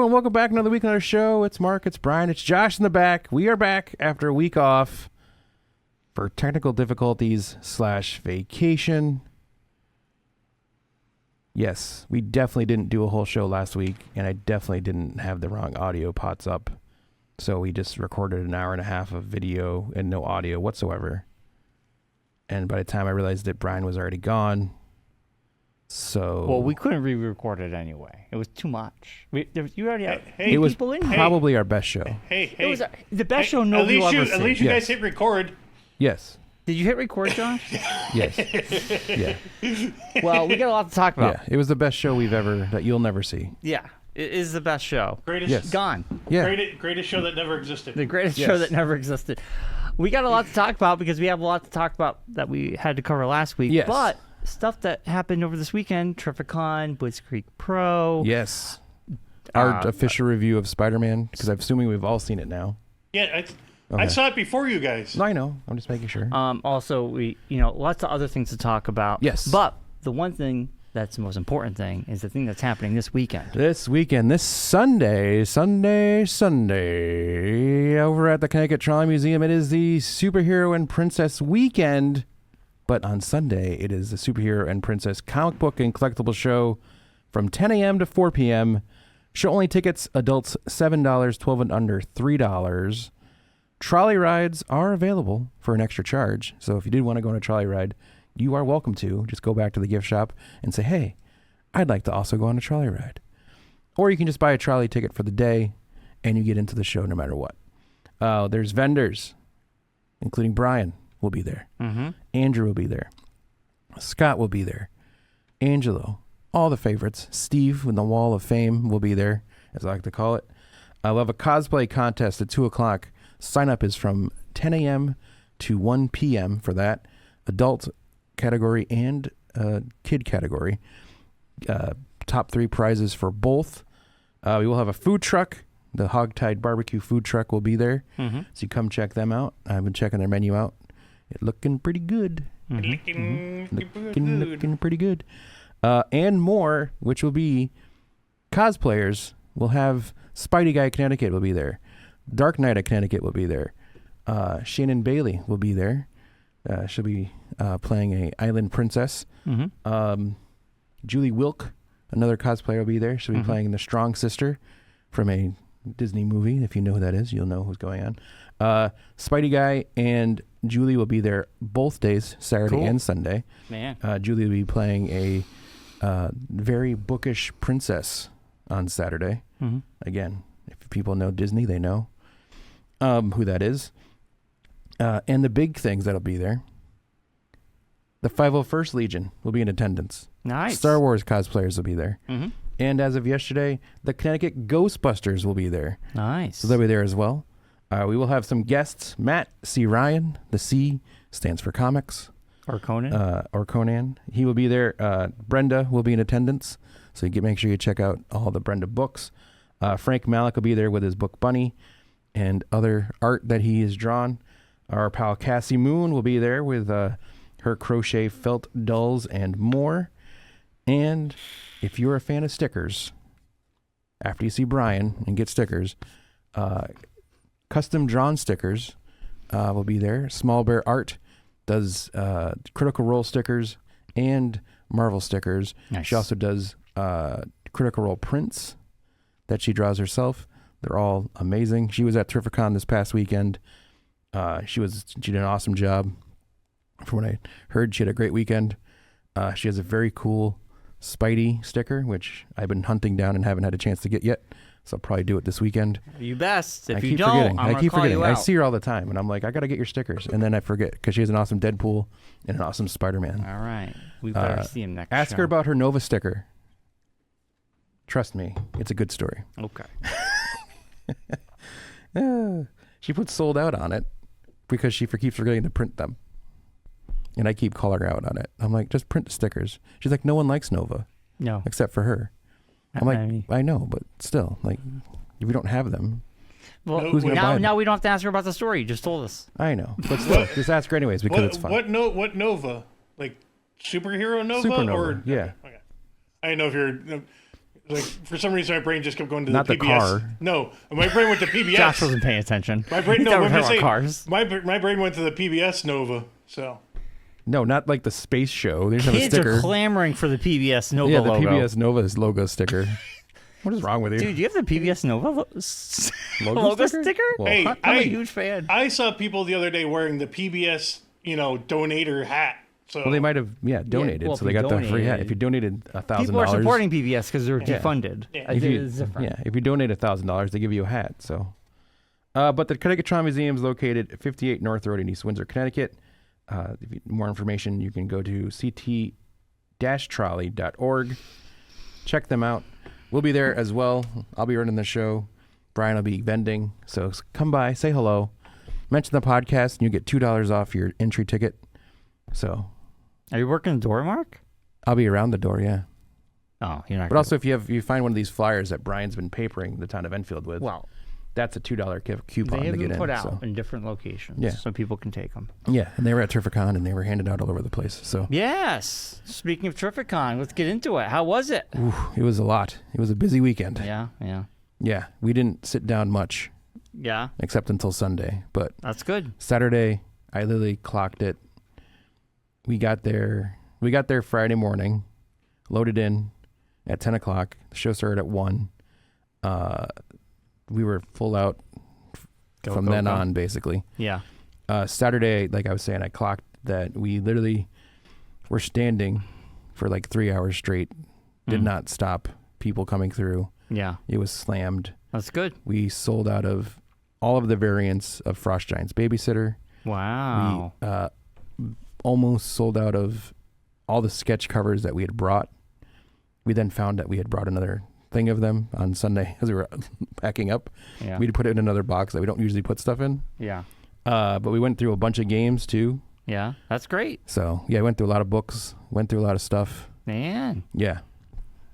gentlemen, welcome back another week on our show. It's Mark, it's Bryon, it's Josh in the back. We are back after a week off for technical difficulties / vacation. Yes, we definitely didn't do a whole show last week, and I definitely didn't have the wrong audio pots up. So we just recorded an hour and a half of video and no audio whatsoever. And by the time I realized that Bryon was already gone, well, we couldn't re-record it anyway. It was too much. You already had it was people in here. Probably our best show. It was the best show nobody will ever see. At least you guys hit record. Yes. Did you hit record, Josh? Yes. Yeah. Well, we got a lot to talk about. Yeah, it was the best show that you'll never see. Yeah, it is the best show. Greatest. Gone. Yeah. Greatest show that never existed. The greatest show that never existed. We got a lot to talk about because we have a lot to talk about that we had to cover last week. Yes. But stuff that happened over this weekend, Terrificon, Blitzkrieg Pro. Yes. Our official review of Spider-Man, because I'm assuming we've all seen it now. Yeah, I saw it before you guys. No, I know. I'm just making sure. Also, we lots of other things to talk about. Yes. But the one thing that's the most important thing is the thing that's happening this weekend. This Sunday, over at the Connecticut Trolley Museum, it is the Superhero and Princess Weekend. But on Sunday, it is the Superhero and Princess comic book and collectible show from 10 a.m. to 4 p.m. Show-only tickets, adults $7, 12 and under $3. Trolley rides are available for an extra charge. So if you did want to go on a trolley ride, you are welcome to. Just go back to the gift shop and say, hey, I'd like to also go on a trolley ride. Or you can just buy a trolley ticket for the day and you get into the show no matter what. There's vendors, including Bryon will be there. Mm-hmm. Andrew will be there. Scott will be there. Angelo, all the favorites. Steve with the Wall of Fame will be there, as I like to call it. I'll have a cosplay contest at 2 o'clock. Sign up is from 10 a.m. to 1 p.m. for that. Adult category and kid category. Top 3 prizes for both. We will have a food truck. The Hogtied Barbecue food truck will be there. Mm-hmm. So you come check them out. I've been checking their menu out. It's looking pretty good. Looking pretty good. And more, which will be cosplayers. We'll have Spidey Guy Connecticut will be there. Dark Knight of Connecticut will be there. Shannon Bailey will be there. She'll be playing a island princess. Mm-hmm. Julie Wilk, another cosplayer, will be there. She'll be playing the Strong Sister from a Disney movie. If you know who that is, you'll know who's going on. Spidey Guy and Julie will be there both days, Saturday and Sunday. Man. Julie will be playing a very bookish princess on Saturday. Mm-hmm. Again, if people know Disney, they know who that is. And the big things that'll be there. The 501st Legion will be in attendance. Nice. Star Wars cosplayers will be there. Mm-hmm. And as of yesterday, the Connecticut Ghostbusters will be there. Nice. So they'll be there as well. We will have some guests. Matt C. Ryan. The C stands for comics. Or Conan. He will be there. Brenda will be in attendance. So make sure you check out all the Brenda books. Frank Malick will be there with his book Bunny and other art that he has drawn. Our pal Cassie Moon will be there with her crochet felt dolls and more. And if you're a fan of stickers, after you see Bryon and get stickers, custom drawn stickers will be there. Small Bear Art does Critical Role stickers and Marvel stickers. Nice. She also does Critical Role prints that she draws herself. They're all amazing. She was at Terrificon this past weekend. She did an awesome job. From what I heard, she had a great weekend. She has a very cool Spidey sticker, which I've been hunting down and haven't had a chance to get yet. So I'll probably do it this weekend. You best. If I you keep don't, forgetting. I'm going to call you out. I see her all the time, and I'm like, I got to get your stickers. And then I forget, because she has an awesome Deadpool and an awesome Spider-Man. All right. We better see him next Ask show. her about her Nova sticker. Trust me, it's a good story. Okay. She put sold out on it because she keeps forgetting to print them. And I keep calling her out on it. I'm like, just print the stickers. She's like, no one likes Nova. No. Except for her. I'm like, I know, but still, like, if we don't have them, well, who's going to buy them? Now we don't have to ask her about the story. You just told us. I know, but still, just ask her anyways because it's fun. What Nova? Like superhero Nova? Supernova, or yeah. Okay. I didn't know if you're Like, for some reason, my brain just kept going to Not the the PBS. car. No, my brain went to PBS. Josh wasn't paying attention. My brain, He's no, never I'm heard just about saying, cars. my brain went to the PBS Nova. So No, not like the space show. They just have a Kids sticker. are clamoring for the PBS Nova Yeah, the logo. PBS Nova's logo sticker. What is wrong with you? Dude, you have the PBS Nova logo sticker? Well, Hey, I'm a huge fan. I saw people the other day wearing the PBS, donator hat. So well, they might have donated, well, so if they you got the free hat. donated- If you donated $1,000, People are supporting PBS because they're defunded. Yeah. It's different. if you donate $1,000, they give you a hat. So, but the Connecticut Trolley Museum is located at 58 North Road in East Windsor, Connecticut. If you need more information, you can go to ct-trolley.org. Check them out. We'll be there as well. I'll be running the show. Bryon will be vending. So come by, say hello, mention the podcast, and you get $2 off your entry ticket. So, Are you working the door, Mark? I'll be around the door, yeah. Oh, you're not. But also, if you find one of these flyers that Brian's been papering the town of Enfield with, well, that's a $2 coupon they to have get been in. put out So. in different locations, Yeah. so people can take them. Yeah, and they were at Terrificon, and they were handed out all over the place. So Yes. Speaking of Terrificon, let's get into it. How was it? it was a lot. It was a busy weekend. Yeah. Yeah, we didn't sit down much Yeah. except until Sunday. But That's good. Saturday, I literally clocked it. We got there Friday morning, loaded in at 10 o'clock. The show started at 1. We were full out from then on, basically. Yeah. Saturday, like I was saying, I clocked that we literally were standing for like 3 hours straight. Did not stop people coming through. Yeah. It was slammed. That's good. We sold out of all of the variants of Frost Giant's Babysitter. Wow. We almost sold out of all the sketch covers that we had brought. We then found that we had brought another thing of them on Sunday as we were packing up. Yeah. We'd put it in another box that we don't usually put stuff in. Yeah. But we went through a bunch of games too. Yeah. That's great. So yeah, I went through a lot of books, went through a lot of stuff. Man. Yeah.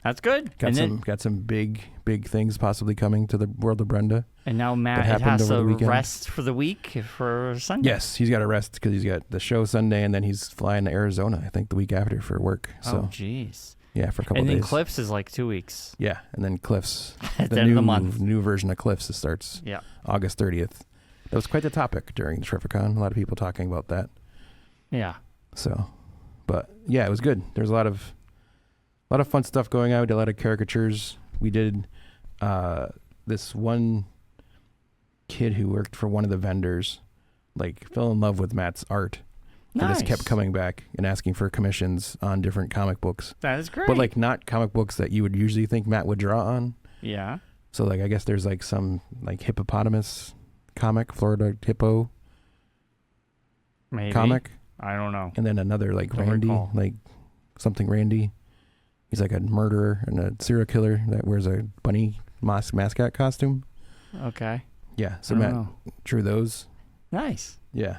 That's good. Got And some big things possibly coming to the world of Brenda. And now Matt happened has over the to weekend. rest for the week for Sunday. Yes, he's got to rest because he's got the show Sunday, and then he's flying to Arizona, I think, the week after for work. So Oh, jeez. yeah, for a couple And days. then Cliffs is like 2 weeks. Yeah, and then Cliffs. At the end of the month. New version of Cliffs starts Yeah. August 30th. That was quite the topic during Terrificon. A lot of people talking about that. Yeah. So, but yeah, it was good. There's a lot of fun stuff going on. We did a lot of caricatures. We did this one kid who worked for one of the vendors, like, fell in love with Matt's art. And Nice. just kept coming back and asking for commissions on different comic books. That is great. But like not comic books that you would usually think Matt would draw on. Yeah. So like I guess there's like some like hippopotamus comic, Florida hippo Maybe. comic. I don't know. And then another like Don't Randy, recall. like something Randy. He's like a murderer and a serial killer that wears a bunny mascot costume. Okay. Yeah, so I don't Matt know. drew those. Nice. Yeah.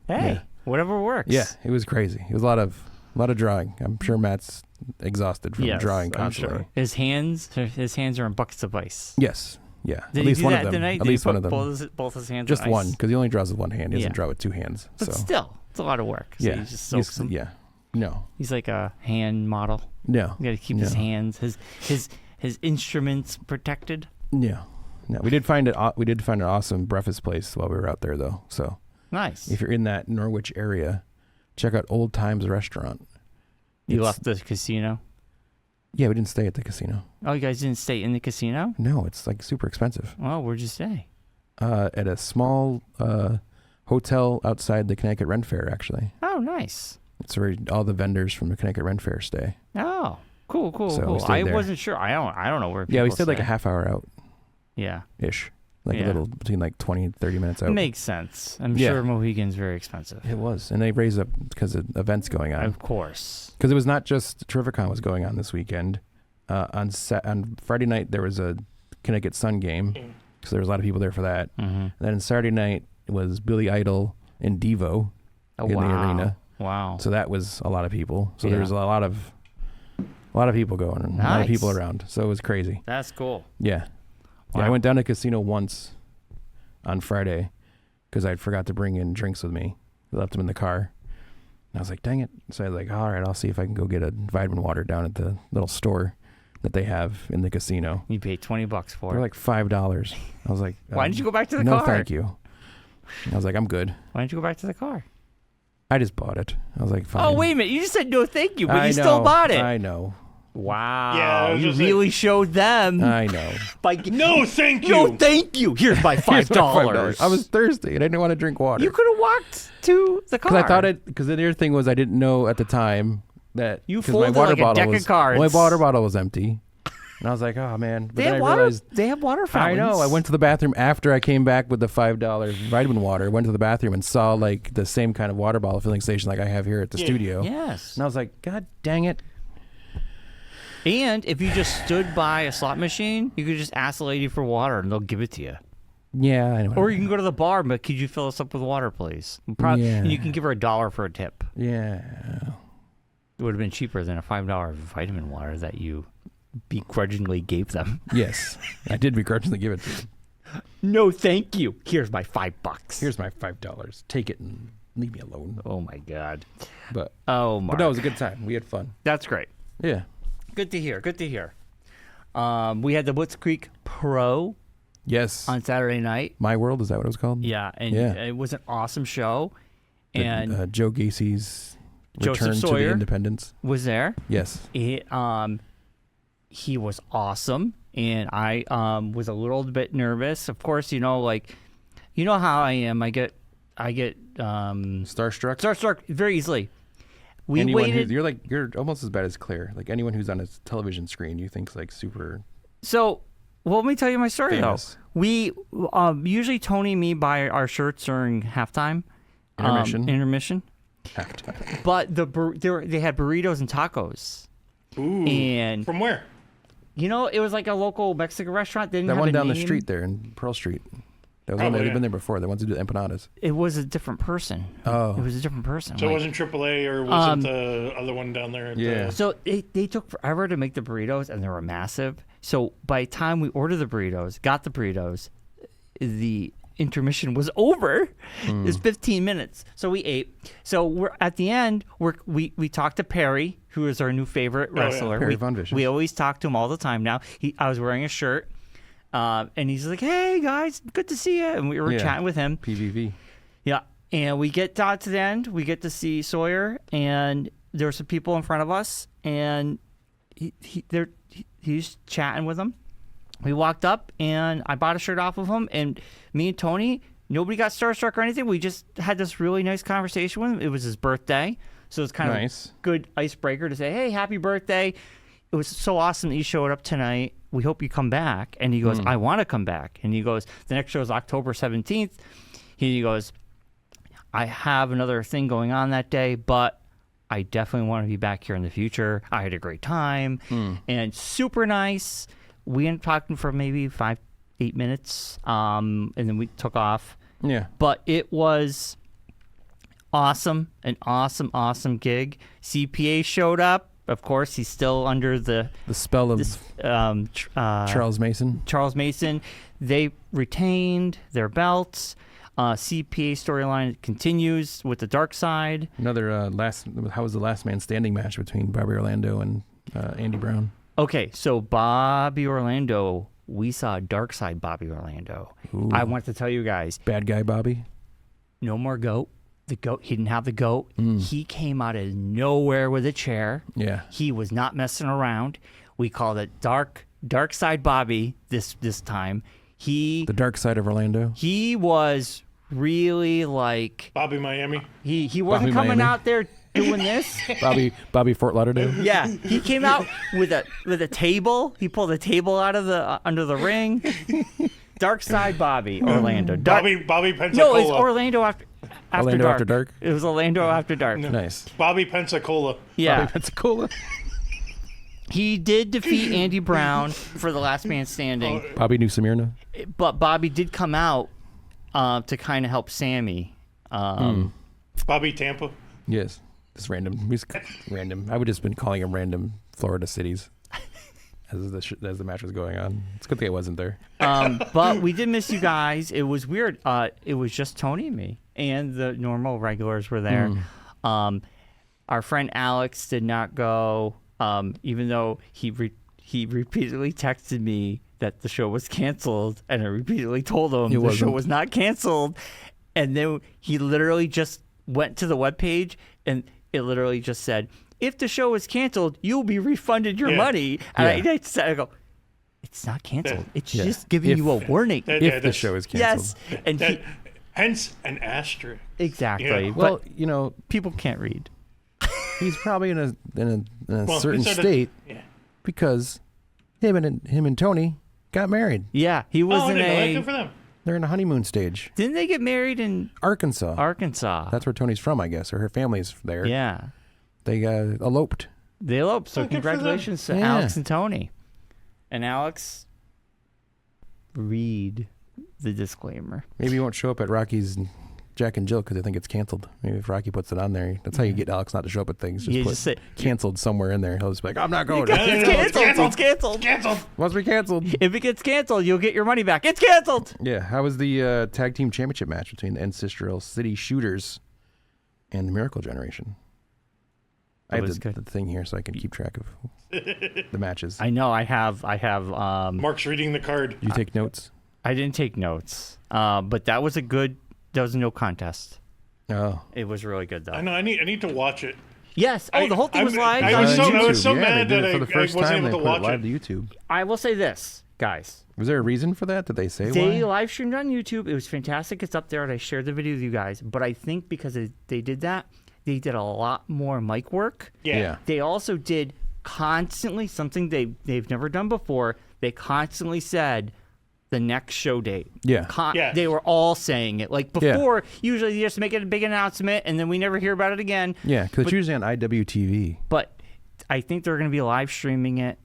Hey, Yeah. whatever works. Yeah, it was crazy. It was a lot of drawing. I'm sure Matt's exhausted from Yes, drawing I'm constantly. sure. His hands are in buckets of ice. Yes. Yeah. Did at he least do one that of them. tonight? At Did he least one put of them. both his hands Just in one, ice? because he only draws with one hand. He doesn't Yeah. draw with two hands. But So still, it's a lot of work. So yeah, he just soaks them. yeah. No, He's like a hand model. no, You got to keep his No. hands, his instruments protected. no. We did find it. We did find an awesome breakfast place while we were out there, though. So Nice. if you're in that Norwich area, check out Old Times Restaurant. You It's- left the casino. Yeah, we didn't stay at the casino. Oh, you guys didn't stay in the casino? No, it's like super expensive. Oh, where'd you stay? At a small hotel outside the Connecticut Ren Fair, actually. Oh, nice. It's where all the vendors from the Connecticut Ren Fair stay. Oh, cool. So we cool. stayed I there. wasn't sure. I don't know where. Yeah, we people stayed like a stay. half hour out Yeah, ish. Like Yeah. a little between like 20, 30 minutes out. makes sense. I'm Yeah. sure Mohegan's very expensive. It was. And they raised up because of events going on. Of course. Because it was not just Terrificon was going on this weekend. On Friday night, there was a Connecticut Sun game. So there was a lot of people there for that. Mm-hmm. And then Saturday night was Billy Idol and Devo Oh, in wow. the arena. Wow. So that was a lot of people. So Yeah. there was a lot of people going and a lot of Nice. people around. So it was crazy. That's cool. Yeah. Yeah, I Wow. went down to casino once on Friday because I forgot to bring in drinks with me. I left them in the car. And I was like, dang it. So I was like, all right, I'll see if I can go get a vitamin water down at the little store. that they have in the casino. You paid $20 for They're it. like $5. I was like, Why didn't you go back to the no, car? thank you. I was like, I'm good. Why didn't you go back to the car? I just bought it. I was like, fine. Oh, wait a minute. You just said no thank you, but I you know, still bought it. I know. Wow. Yeah, I was you just really showed them. I know. No, thank you. No, thank you. Here's my $5. I was thirsty and I didn't want to drink water. You could have walked to the car. Because I thought it. Because the other thing was I didn't know at the time that You 'cause folded my water like a bottle deck of was cards. my water bottle was empty, and I was like, oh man. But They then have I water. realized. They have water I fountains. know. I went to the bathroom after I came back with the $5 vitamin water. Went to the bathroom and saw like the same kind of water bottle filling station like I have here at the studio. Yes. And I was like, God dang it. And if you just stood by a slot machine, you could just ask the lady for water, and they'll give it to you. Yeah. I know. Or you can go to the bar, but could you fill us up with water, please? And Yeah. you can give her $1 for a tip. Yeah. It would have been cheaper than a $5 vitamin water that you begrudgingly gave them. Yes. I did begrudgingly give it to them. No, thank you. Here's my $5. Here's my $5. Take it and leave me alone. Oh my God. But Marc. no, it was a good time. We had fun. That's great. Yeah. Good to hear. Good to hear. We had the Blitzkrieg Pro Yes. on Saturday night. My World, is that what it was called? Yeah, and Yeah. it was an awesome show. And Joe Gacy's Joseph return to Sawyer. the independence. was there. Yes. He was awesome, and I was a little bit nervous. Of course, you know how I am. I get Starstruck. starstruck very easily. We Anyone waited. you're almost as bad as Claire. Like anyone who's on a television screen, you think's like super So, well, let me tell you my story famous. though. We usually Tony and me buy our shirts during halftime, intermission. Halftime. But they had burritos and tacos. Ooh. And From where? it was like a local Mexican restaurant. They didn't That have one a down the name. street there in Pearl Street. That was one Probably, that had yeah. been there before. The ones who do the empanadas. It was a different person. Oh. It was a different person. So it Like- wasn't AAA, or was it the other one down there? Yeah. So they took forever to make the burritos, and they were massive. So by the time we ordered the burritos, got the burritos, the intermission was over. It was 15 minutes. So we ate. So we're at the end. We talked to Perry, who is our new favorite yeah. wrestler. Perry Von Vicious. We always talk to him all the time now. I was wearing a shirt, and he's like, "Hey guys, good to see you." And we were Yeah. chatting with him. PVV. Yeah, and we get down to the end. We get to see Sawyer, and there were some people in front of us, and he's chatting with them. We walked up, and I bought a shirt off of him, and me and Tony, nobody got starstruck or anything. We just had this really nice conversation with him. It was his birthday, so it's kind Nice. of a good icebreaker to say, "Hey, happy birthday! It was so awesome that you showed up tonight. We hope you come back." And he goes, "I want to come back." And he goes, "The next show is October 17th. He goes, "I have another thing going on that day, but I definitely want to be back here in the future. I had a great time." And super nice. We ended up talking for maybe 5-8 minutes, and then we took off. Yeah. But it was awesome, an awesome gig. CPA showed up. Of course, he's still under the spell of Charles Charles Mason. They retained their belts. CPA storyline continues with the dark side. Another how was the last man standing match between Bobby Orlando and Andy Brown? Okay, so Bobby Orlando, we saw dark side Bobby Orlando. Ooh. I want to tell you guys, Bad guy Bobby. no more goat. The goat, he didn't have the goat. He came out of nowhere with a chair. Yeah. He was not messing around. We called it dark side Bobby this time. The dark side of Orlando. He was really like Bobby Miami. he wasn't Bobby coming Miami. out there doing this. Bobby Fort Lauderdale. Yeah, he came out with a table. He pulled a table out of the under the ring. Dark side Bobby Orlando. Bobby Pensacola. No, it's Orlando after After Dark? It was Orlando after dark. Nice. Bobby Pensacola. Yeah, Bobby Pensacola. he did defeat Andy Brown for the last man standing, Bobby New Smyrna. but Bobby did come out to kind of help Sammy. Bobby Tampa. Yes. Just random. He's random. I would have just been calling him random Florida cities as the match was going on. It's a good thing I wasn't there. But we did miss you guys. It was weird. It was just Tony and me, and the normal regulars were there. Our friend Alex did not go, even though he he repeatedly texted me that the show was canceled, and I repeatedly told him the show was not canceled. And then he literally just went to the webpage, and it literally just said, if the show is canceled, you'll be refunded your money. And I go, it's not canceled. It's just giving you a warning. If the show is canceled. Yes. And hence an asterisk. Exactly. Yeah. Well, people can't read. He's probably in a certain state because him and Tony got married. Yeah, he was in Good for them. They're in a honeymoon stage. Didn't they get married in Arkansas? Arkansas. That's where Tony's from, I guess, or her family's there. Yeah. They eloped. They eloped. So congratulations to Alex and Tony. And Alex, read the disclaimer. Maybe you won't show up at Rocky's Jack and Jill because they think it's canceled. Maybe if Rocky puts it on there, that's how you get Alex not to show up at things. Just put canceled somewhere in there. He'll just be like, I'm not going. It's canceled. It's canceled. Must be canceled. If it gets canceled, you'll get your money back. It's canceled. Yeah. How was the tag team championship match between the Ancestral City Shooters and the Miracle Generation? I have the thing here so I can keep track of the matches. I know. I have. Marc's reading the card. Did you take notes? I didn't take notes. But that was that was a no contest. Oh. It was really good though. I know. I need to watch it. Yes. Oh, the whole thing was live. I was so mad that for the first I wasn't time able they to put watch it live it. to YouTube. I will say this, guys. Was there a reason for that? Did they say They why? live streamed on YouTube. It was fantastic. It's up there, and I shared the video with you guys. But I think because they did that, they did a lot more mic work. Yeah. They also did constantly something they've never done before. They constantly said the next show date. Yeah. They were all saying it. Like before, usually they just make it a big announcement, and then we never hear about it again. Yeah, because it's usually on IWTV. But I think they're going to be live streaming it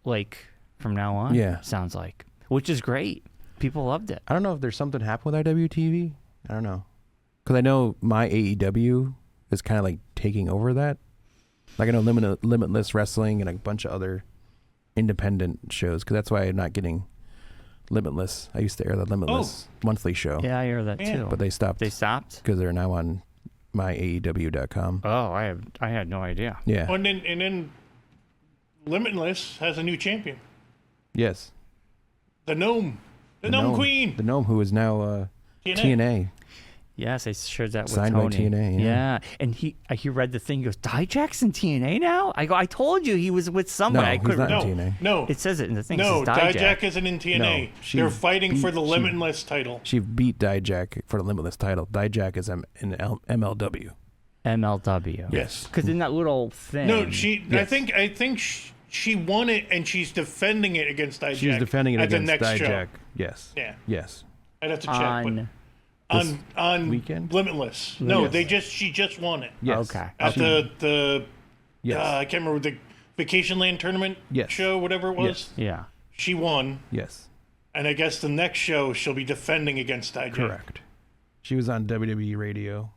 like from now on. Yeah. Sounds like. Which is great. People loved it. I don't know if there's something happened with IWTV. I don't know. Because I know my AEW is kind of like taking over that. Like I know Limitless Wrestling and a bunch of other independent shows. Because that's why I'm not getting Limitless. I used to air the Limitless monthly show. Yeah, I hear that too. But they stopped. They stopped? Because they're now on myaew.com. Oh, I had no idea. Yeah. Oh, and then Limitless has a new champion. Yes. The Gnome. The Gnome Queen. The Gnome, who is now TNA. Yes, I shared that with Signed Tony. by TNA, yeah. And he read the thing. He goes, Dijak's in TNA now? I told you he was with someone. No, I couldn't he's not in No, TNA. no. It says it in the thing. No, it says Dijak. Dijak isn't in TNA. No, They're fighting for the Limitless title. She beat Dijak for the Limitless title. Dijak is in MLW. MLW. Yes. Because in that little thing. No, I think she won it, and she's defending it against Dijak. She's defending it at against the next Dijak. show. Yes. Yeah. Yes. I'd have to check. On weekend? Limitless. No, Yes. she just won it. Yes. Okay. At the Yes. I can't remember the Vacation Land tournament show, whatever it was. Yes. Yeah. She won, Yes. and I guess the next show she'll be defending against Dijak. Correct. She was on WWE radio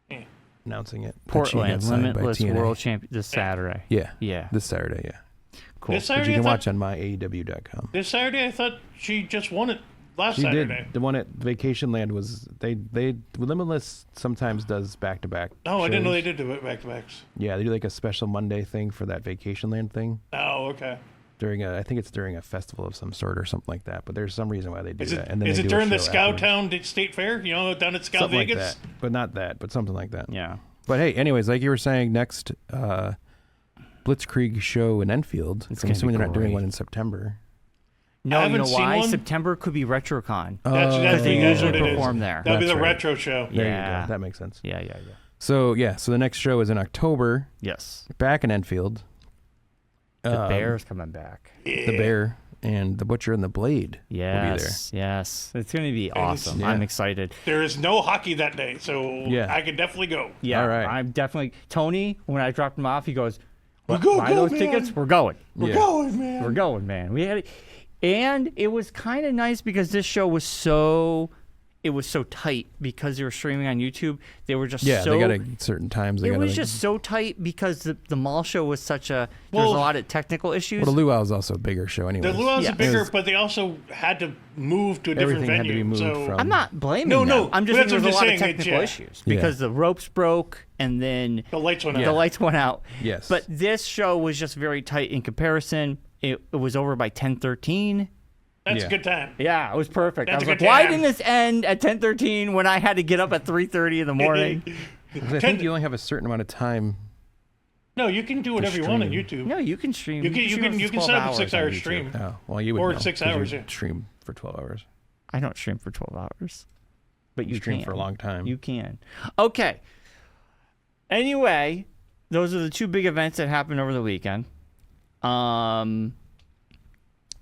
Yeah. announcing it. Portland Limitless TNA. World Champion this Saturday. Yeah. Yeah. This Saturday, yeah. Cool. This Which Saturday, you can I watch thought, on myaew.com. this Saturday, I thought she just won it last She Saturday. did. The one at Vacation Land was they Limitless sometimes does back-to-back. Oh, I didn't know shows. they did do it back-to-backs. Yeah, they do like a special Monday thing for that Vacation Land thing. Oh, okay. I think it's during a festival of some sort or something like that. But there's some reason why they do Is that. it, And then is they it do a during the show afterwards. Scowtown State Fair? You know, down at Scout Something Vegas? like that, but not that, but something like that. Yeah. But hey, anyways, like you were saying, next Blitzkrieg show in Enfield. It's I'm gonna assuming be they're not doing great. one in September. No, I you know haven't seen why? one. September could be RetroCon. That's they usually what it is. perform there. That'll be That's the right. retro show. There you Yeah. go. That makes sense. Yeah. So the next show is in October, Yes. back in Enfield. The Bear's coming back. The Bear and the Butcher and the Blade will be there. Yes. It's going to be awesome. Yeah. I'm excited. There is no hockey that day, so Yeah. I could definitely go. Yeah. All right. I'm definitely. Tony, when I dropped him off, he goes, We're going, buy those man. tickets? We're going. We're Yeah. going, man. We're going, man. We had it. And it was kind of nice because this show was so it was so tight because they were streaming on YouTube. They were just Yeah, so... they got to certain times. It was just so tight because the mall show was such a... There was a lot of technical issues. Well, the Luau is also a bigger show anyway. The Luau's Yeah. bigger, but they also had to move to a different Everything had venue. to be moved so from- I'm not blaming No, them. no, I'm just that's saying what there's a I'm lot of saying, technical issues because the ropes broke and then the lights went the out. lights went out. Yes. But this show was just very tight in comparison. It was over by 10:13. That's Yeah. a good time. Yeah, it was perfect. That's I a was good like, why time. didn't this end at 10:13 when I had to get up at 3:30 in the morning? Because I think you only have a certain amount of time. No, you can do whatever you want on stream. YouTube. No, you can stream. You can set up a 6-hour stream. Oh, well, you would Or know, 6 'cause you hours, yeah. stream for 12 hours. I don't stream for 12 hours. But you stream can. for a long time. You can. Okay. Anyway, those are the two big events that happened over the weekend.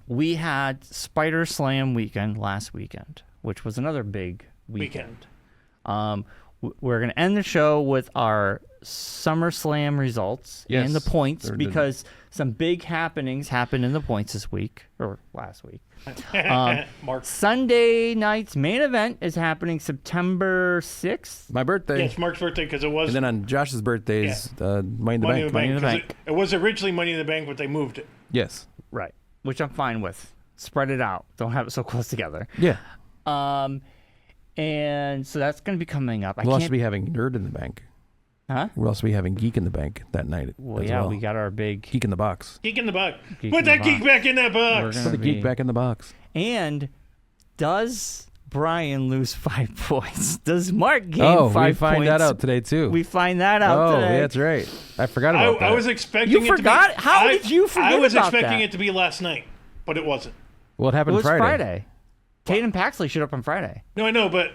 We had Spider Slam weekend last weekend, which was another big weekend. We're going to end the show with our SummerSlam results Yes. and the points They're because some big happenings happened in the points this week or last week. Marc. Sunday night's main event is happening September 6th. My birthday. Yeah, it's Mark's birthday because it was And then on Josh's birthdays, Money in the Money Bank. in the Money in Bank. the 'cause Bank. It was originally Money in the Bank, but they moved it. Yes. Right. Which I'm fine with. Spread it out. Don't have it so close together. Yeah. And so that's going to be coming up. We'll also be having Nerd in the Bank. Huh? We'll also be having Geek in the Bank that night. Well, as yeah, well. we got our big... Geek in the Box. Geek in the box. Geek Put in the that geek box. back in that box. We're Put the gonna Geek back in the box. And does Bryon lose 5 points? Does Marc gain 5 points? We find that out today, too. We find that out today. Yeah, that's right. I forgot about that. I was expecting You it forgot? to be... How did you forget I was about expecting that? it to be last night, but it wasn't. Well, it It happened was Friday. Tatum Paxley showed up on Friday. No, I know, but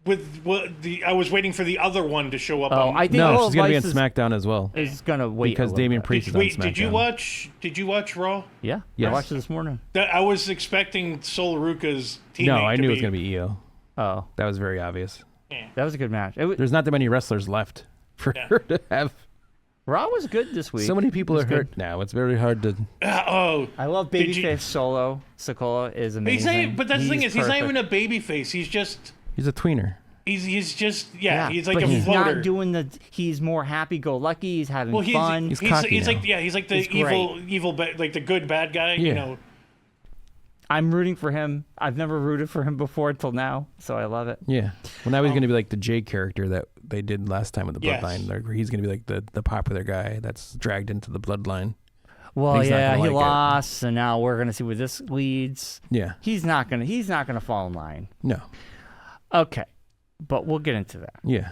I was waiting for the other one to show up. I think No, all she's going to be on Vice's SmackDown as well. is going to wait Because a little Damian bit. Priest is on Wait, SmackDown. did you watch Raw? Yeah, Yes. I watched it this morning. I was expecting Sol Ruka's teammate. No, I knew it was going to be EO. Oh, That was very obvious. that was a good match. It was, There's not that many wrestlers left for her to have. Raw was good this week. So many people are hurt now. It's very hard to. I love Did you- babyface Solo. Sokola is amazing. But that's the thing is, he's not perfect. even a baby face. He's just. He's a tweener. He's just he's like but a he's floater. not doing the. He's more happy-go-lucky. He's having well, fun. He's cocky now. he's like the He's evil like the good bad guy. Yeah. You know. I'm rooting for him. I've never rooted for him before until now, so I love it. Yeah. Well, now he's going to be like the Jay character that they did last time with the Yes. Bloodline. Where he's going to be like the popular guy that's dragged into the Bloodline. Well, He's not yeah, gonna he like it. lost, and now we're gonna see where this leads. Yeah. He's not gonna fall in line. No. Okay, but we'll get into that. Yeah.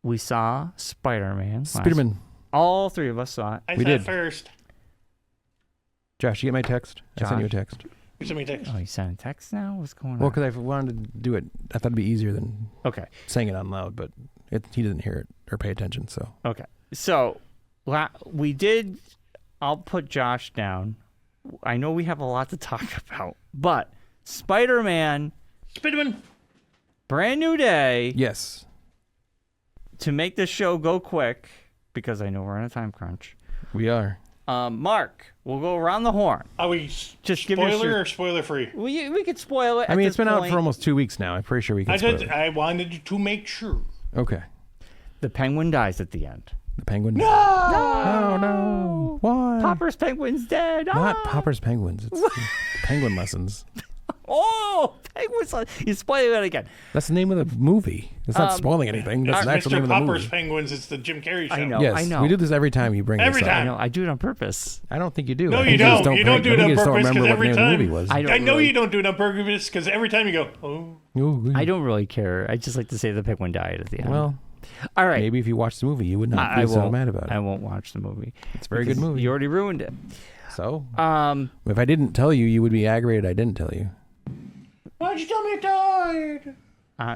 We saw Spider-Man. Spiderman. All three of us saw it. I We said did. first. Josh, you get my text? I sent you a Josh? text. You sent me a text. Oh, you sending text now? What's going on? Well, because I wanted to do it. I thought it'd be easier than Okay. saying it out loud, but he doesn't hear it or pay attention. So Okay. So we did. I'll put Josh down. I know we have a lot to talk about, but Spider-Man, Spiderman. brand new day. yes, To make this show go quick, because I know we're on a time crunch. we are. Marc, we'll go around the horn. Are we Just give us spoiler your- or spoiler free? We could spoil it. I at mean, this it's been out point. for almost 2 weeks now. I'm pretty sure we can. spoil it. I wanted to make sure. Okay. The penguin dies at the end. The penguin. No! Oh no! Why? Popper's penguin's dead. Not Ah! Popper's Penguins. It's Penguin Lessons. Oh, penguin's. You're spoiling it again. That's the name of the movie. It's not spoiling anything. That's the actual name Mr. of the Popper's movie. Penguins. It's the Jim Carrey show. I know. Yes, I know. we do this every time you bring Every this up. time. I know. I do it on purpose. I don't think you do. No, I you think just don't. You don't do I it think on you just don't purpose remember because what every the name of the time. movie was. I I know really- you don't do it on purpose because every time you go, oh. Ooh, I don't really care. I just like to say the penguin died at the end. Well, all right. maybe if you watched the movie, you would not I be so won't. mad about it. I won't watch the movie. It's a very good because movie. You already ruined it. So, Um. if I didn't tell you, you would be aggravated I didn't tell you. Why'd you tell me it died?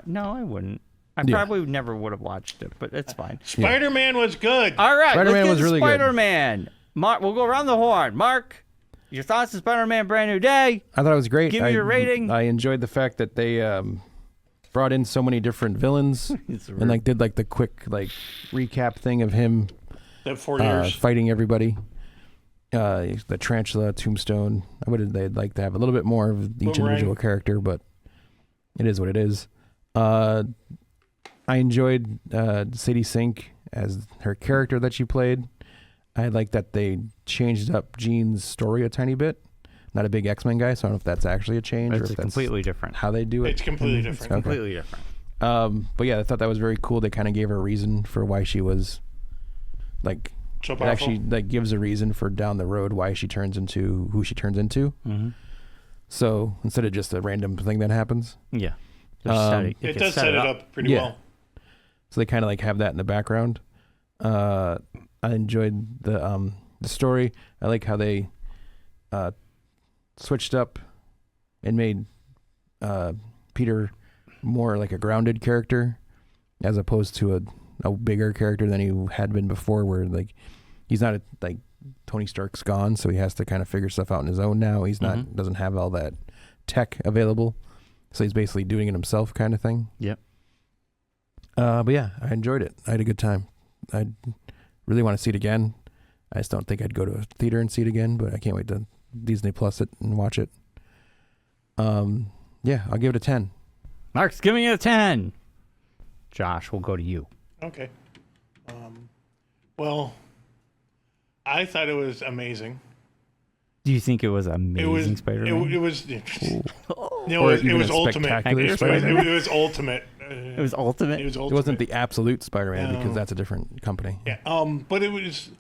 No, I wouldn't. I Yeah. probably never would have watched it, but it's fine. Spider-Man was good. All right, Spider-Man let's get was to really good. Spider-Man. Marc, we'll go around the horn. Marc, your thoughts on Spider-Man: Brand New Day? I thought it was great. Give me your rating. I enjoyed the fact that they brought in so many different villains and like did like the quick like recap thing of him That 4 years. fighting everybody. The Tarantula, Tombstone. They'd like to have a little bit more of each Boomerang. individual character, but It is what it is. I enjoyed Sadie Sink as her character that she played. I like that they changed up Jean's story a tiny bit. Not a big X-Men guy, so I don't know if that's actually a change or if that's completely different. how they do it. It's completely different. Okay. Completely different. But yeah, I thought that was very cool. They kind of gave her a reason for why she was like. So It powerful. actually like gives a reason for down the road why she turns into who she turns into. Mm-hmm. So instead of just a random thing that happens, Yeah. It does set it up pretty well. so they kind of like have that in the background. I enjoyed the story. I like how they switched up and made Peter more like a grounded character as opposed to a bigger character than he had been before, where like he's not like Tony Stark's gone, so he has to kind of figure stuff out on his own now. He's not doesn't have all that tech available, so he's basically doing it himself, kind of thing. Yep. But yeah, I enjoyed it. I had a good time. I really want to see it again. I just don't think I'd go to a theater and see it again, but I can't wait to Disney Plus it and watch it. Yeah, I'll give it a 10. Marc's giving it a 10. Josh, we'll go to you. Okay. Well, I thought it was amazing. Do you think it was amazing Spider-Man? It was. Or It even was a ultimate. spectacular It was Spider-Man. it was ultimate. It was ultimate? It was It ultimate. wasn't the absolute Spider-Man No. because that's a different company. Yeah. But it was.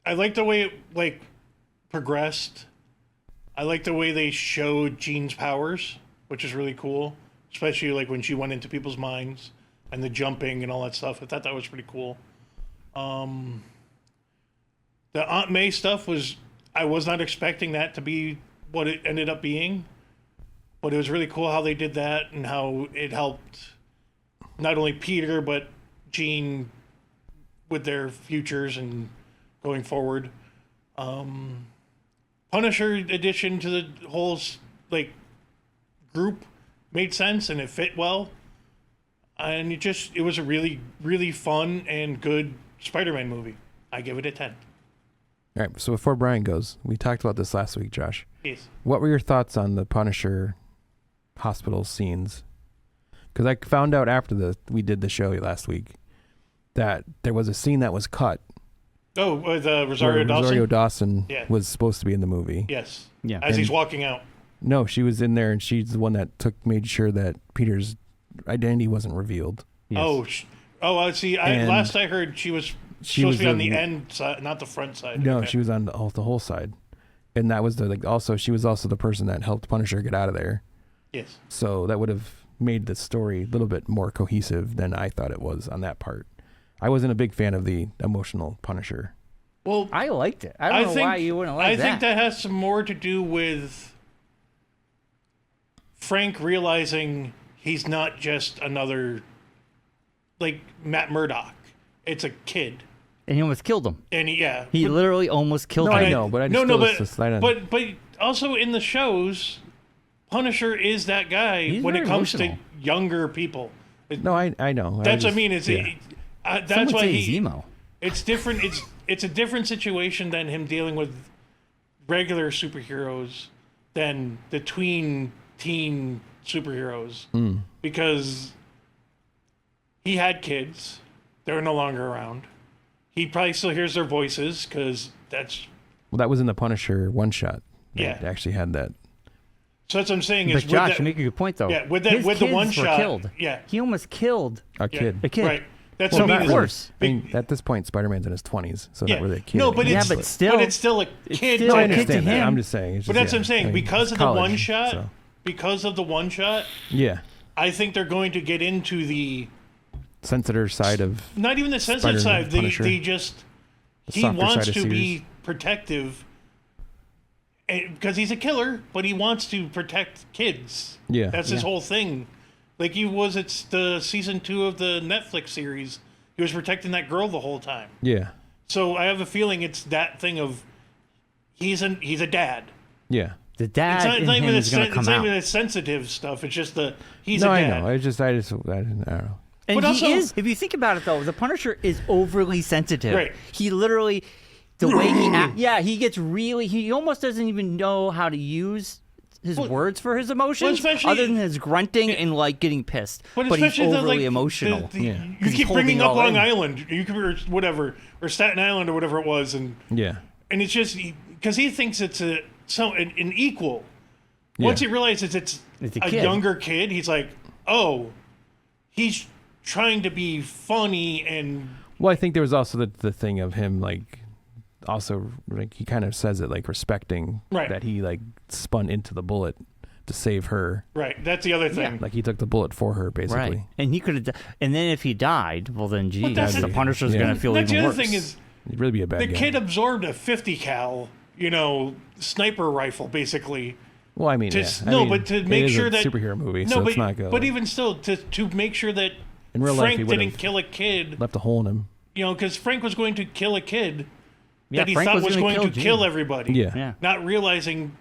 I like the way it like progressed. I like the way they showed Jean's powers, which is really cool. Especially like when she went into people's minds and the jumping and all that stuff. I thought that was pretty cool. The Aunt May stuff was. I was not expecting that to be what it ended up being, but it was really cool how they did that and how it helped not only Peter but Jean with their futures and going forward. Punisher addition to the whole like group made sense and it fit well, and it was a really really fun and good Spider-Man movie. I give it a 10. All right, so before Bryon goes, we talked about this last week, Josh. Yes. What were your thoughts on the Punisher hospital scenes? Because I found out after we did the show last week that there was a scene that was cut. Oh, with Rosario where Dawson. Rosario Dawson Yeah. was supposed to be in the movie. Yes. Yeah. As he's walking out. No, she was in there, and she's the one that made sure that Peter's identity wasn't revealed. Yes. I see. And Last I heard, she was supposed to be on the end side, not the front side. No, Okay. she was on the whole side, and that was she was also the person that helped Punisher get out of there. Yes. So that would have made the story a little bit more cohesive than I thought it was on that part. I wasn't a big fan of the emotional Punisher. Well, I liked it. I don't know why you wouldn't like I that. think that has some more to do with Frank realizing he's not just another, like Matt Murdock. It's a kid, And he almost killed him. and He literally almost killed No, him. I know, but I no, just but also in the shows, Punisher is that guy He's when it very comes emotional. to younger people. No, I know. That's what I mean. That's Some would why say he's emo. It's different. It's a different situation than him dealing with regular superheroes than the teen superheroes because he had kids. They're no longer around. He probably still hears their voices because that's. Well, that was in the Punisher one shot. Yeah. They actually had that. So that's what I'm saying. But Is Josh, with you make a good point though. Yeah, with His the kids one were shot. killed. Yeah, He almost killed A kid. a kid. right. That's Well, what I not mean. worse. I mean, at this point, Spider-Man's in his 20s, so Yeah. not really a kid. No, but Yeah, it's but still- but it's still a kid. still No, a I kid to understand that. him. I'm just saying. It's But just, that's what I'm saying. I mean, Because it's of the college, one shot, so. Yeah. I think they're going to get into the Sensitive side of not even the sensitive Spider-Man, side. Punisher. They just he softer wants side of to be series. protective because he's a killer, but he wants to protect kids. Yeah. That's his whole thing. Like it's the season 2 of the Netflix series. He was protecting that girl the whole time. Yeah. So I have a feeling it's that thing of he's a dad. Yeah. The dad in him is going to come it's not out. even the sensitive stuff. It's just he's No, a I dad. know. I don't know. And But he also- is, if you think about it though, the Punisher is overly sensitive. Right. He literally, the way he he gets really, he almost doesn't even know how to use his words for his emotions, especially- other than his grunting and like getting pissed. But he's especially the, overly like, emotional. You 'Cause keep he's bringing holding up it all Long in. Island, or whatever, or Staten Island, or whatever it was, and it's just because he thinks it's an equal. Once he realizes it's a a kid. younger kid, he's like, oh, he's trying to be funny and. Well, I think there was also the thing of him like, also like he kind of says it like respecting that he like spun into the bullet to save her. Right, that's the other thing. Like he took the bullet for her, basically. Right. And he could have, and then if he died, well then, geez, that's the the- Punisher's yeah. going to feel That's even the worse. other thing is He'd really be a bad the guy. kid absorbed a 50 cal, sniper rifle, basically. Well, I mean, But to make sure that superhero movie, no, so but, it's not good. but even still, to make sure that In real life, he Frank would've didn't kill a kid, left a hole in him. because Frank was going to kill a kid Yeah, that he Frank thought was was gonna going to kill kill Jean. everybody. Yeah. Not realizing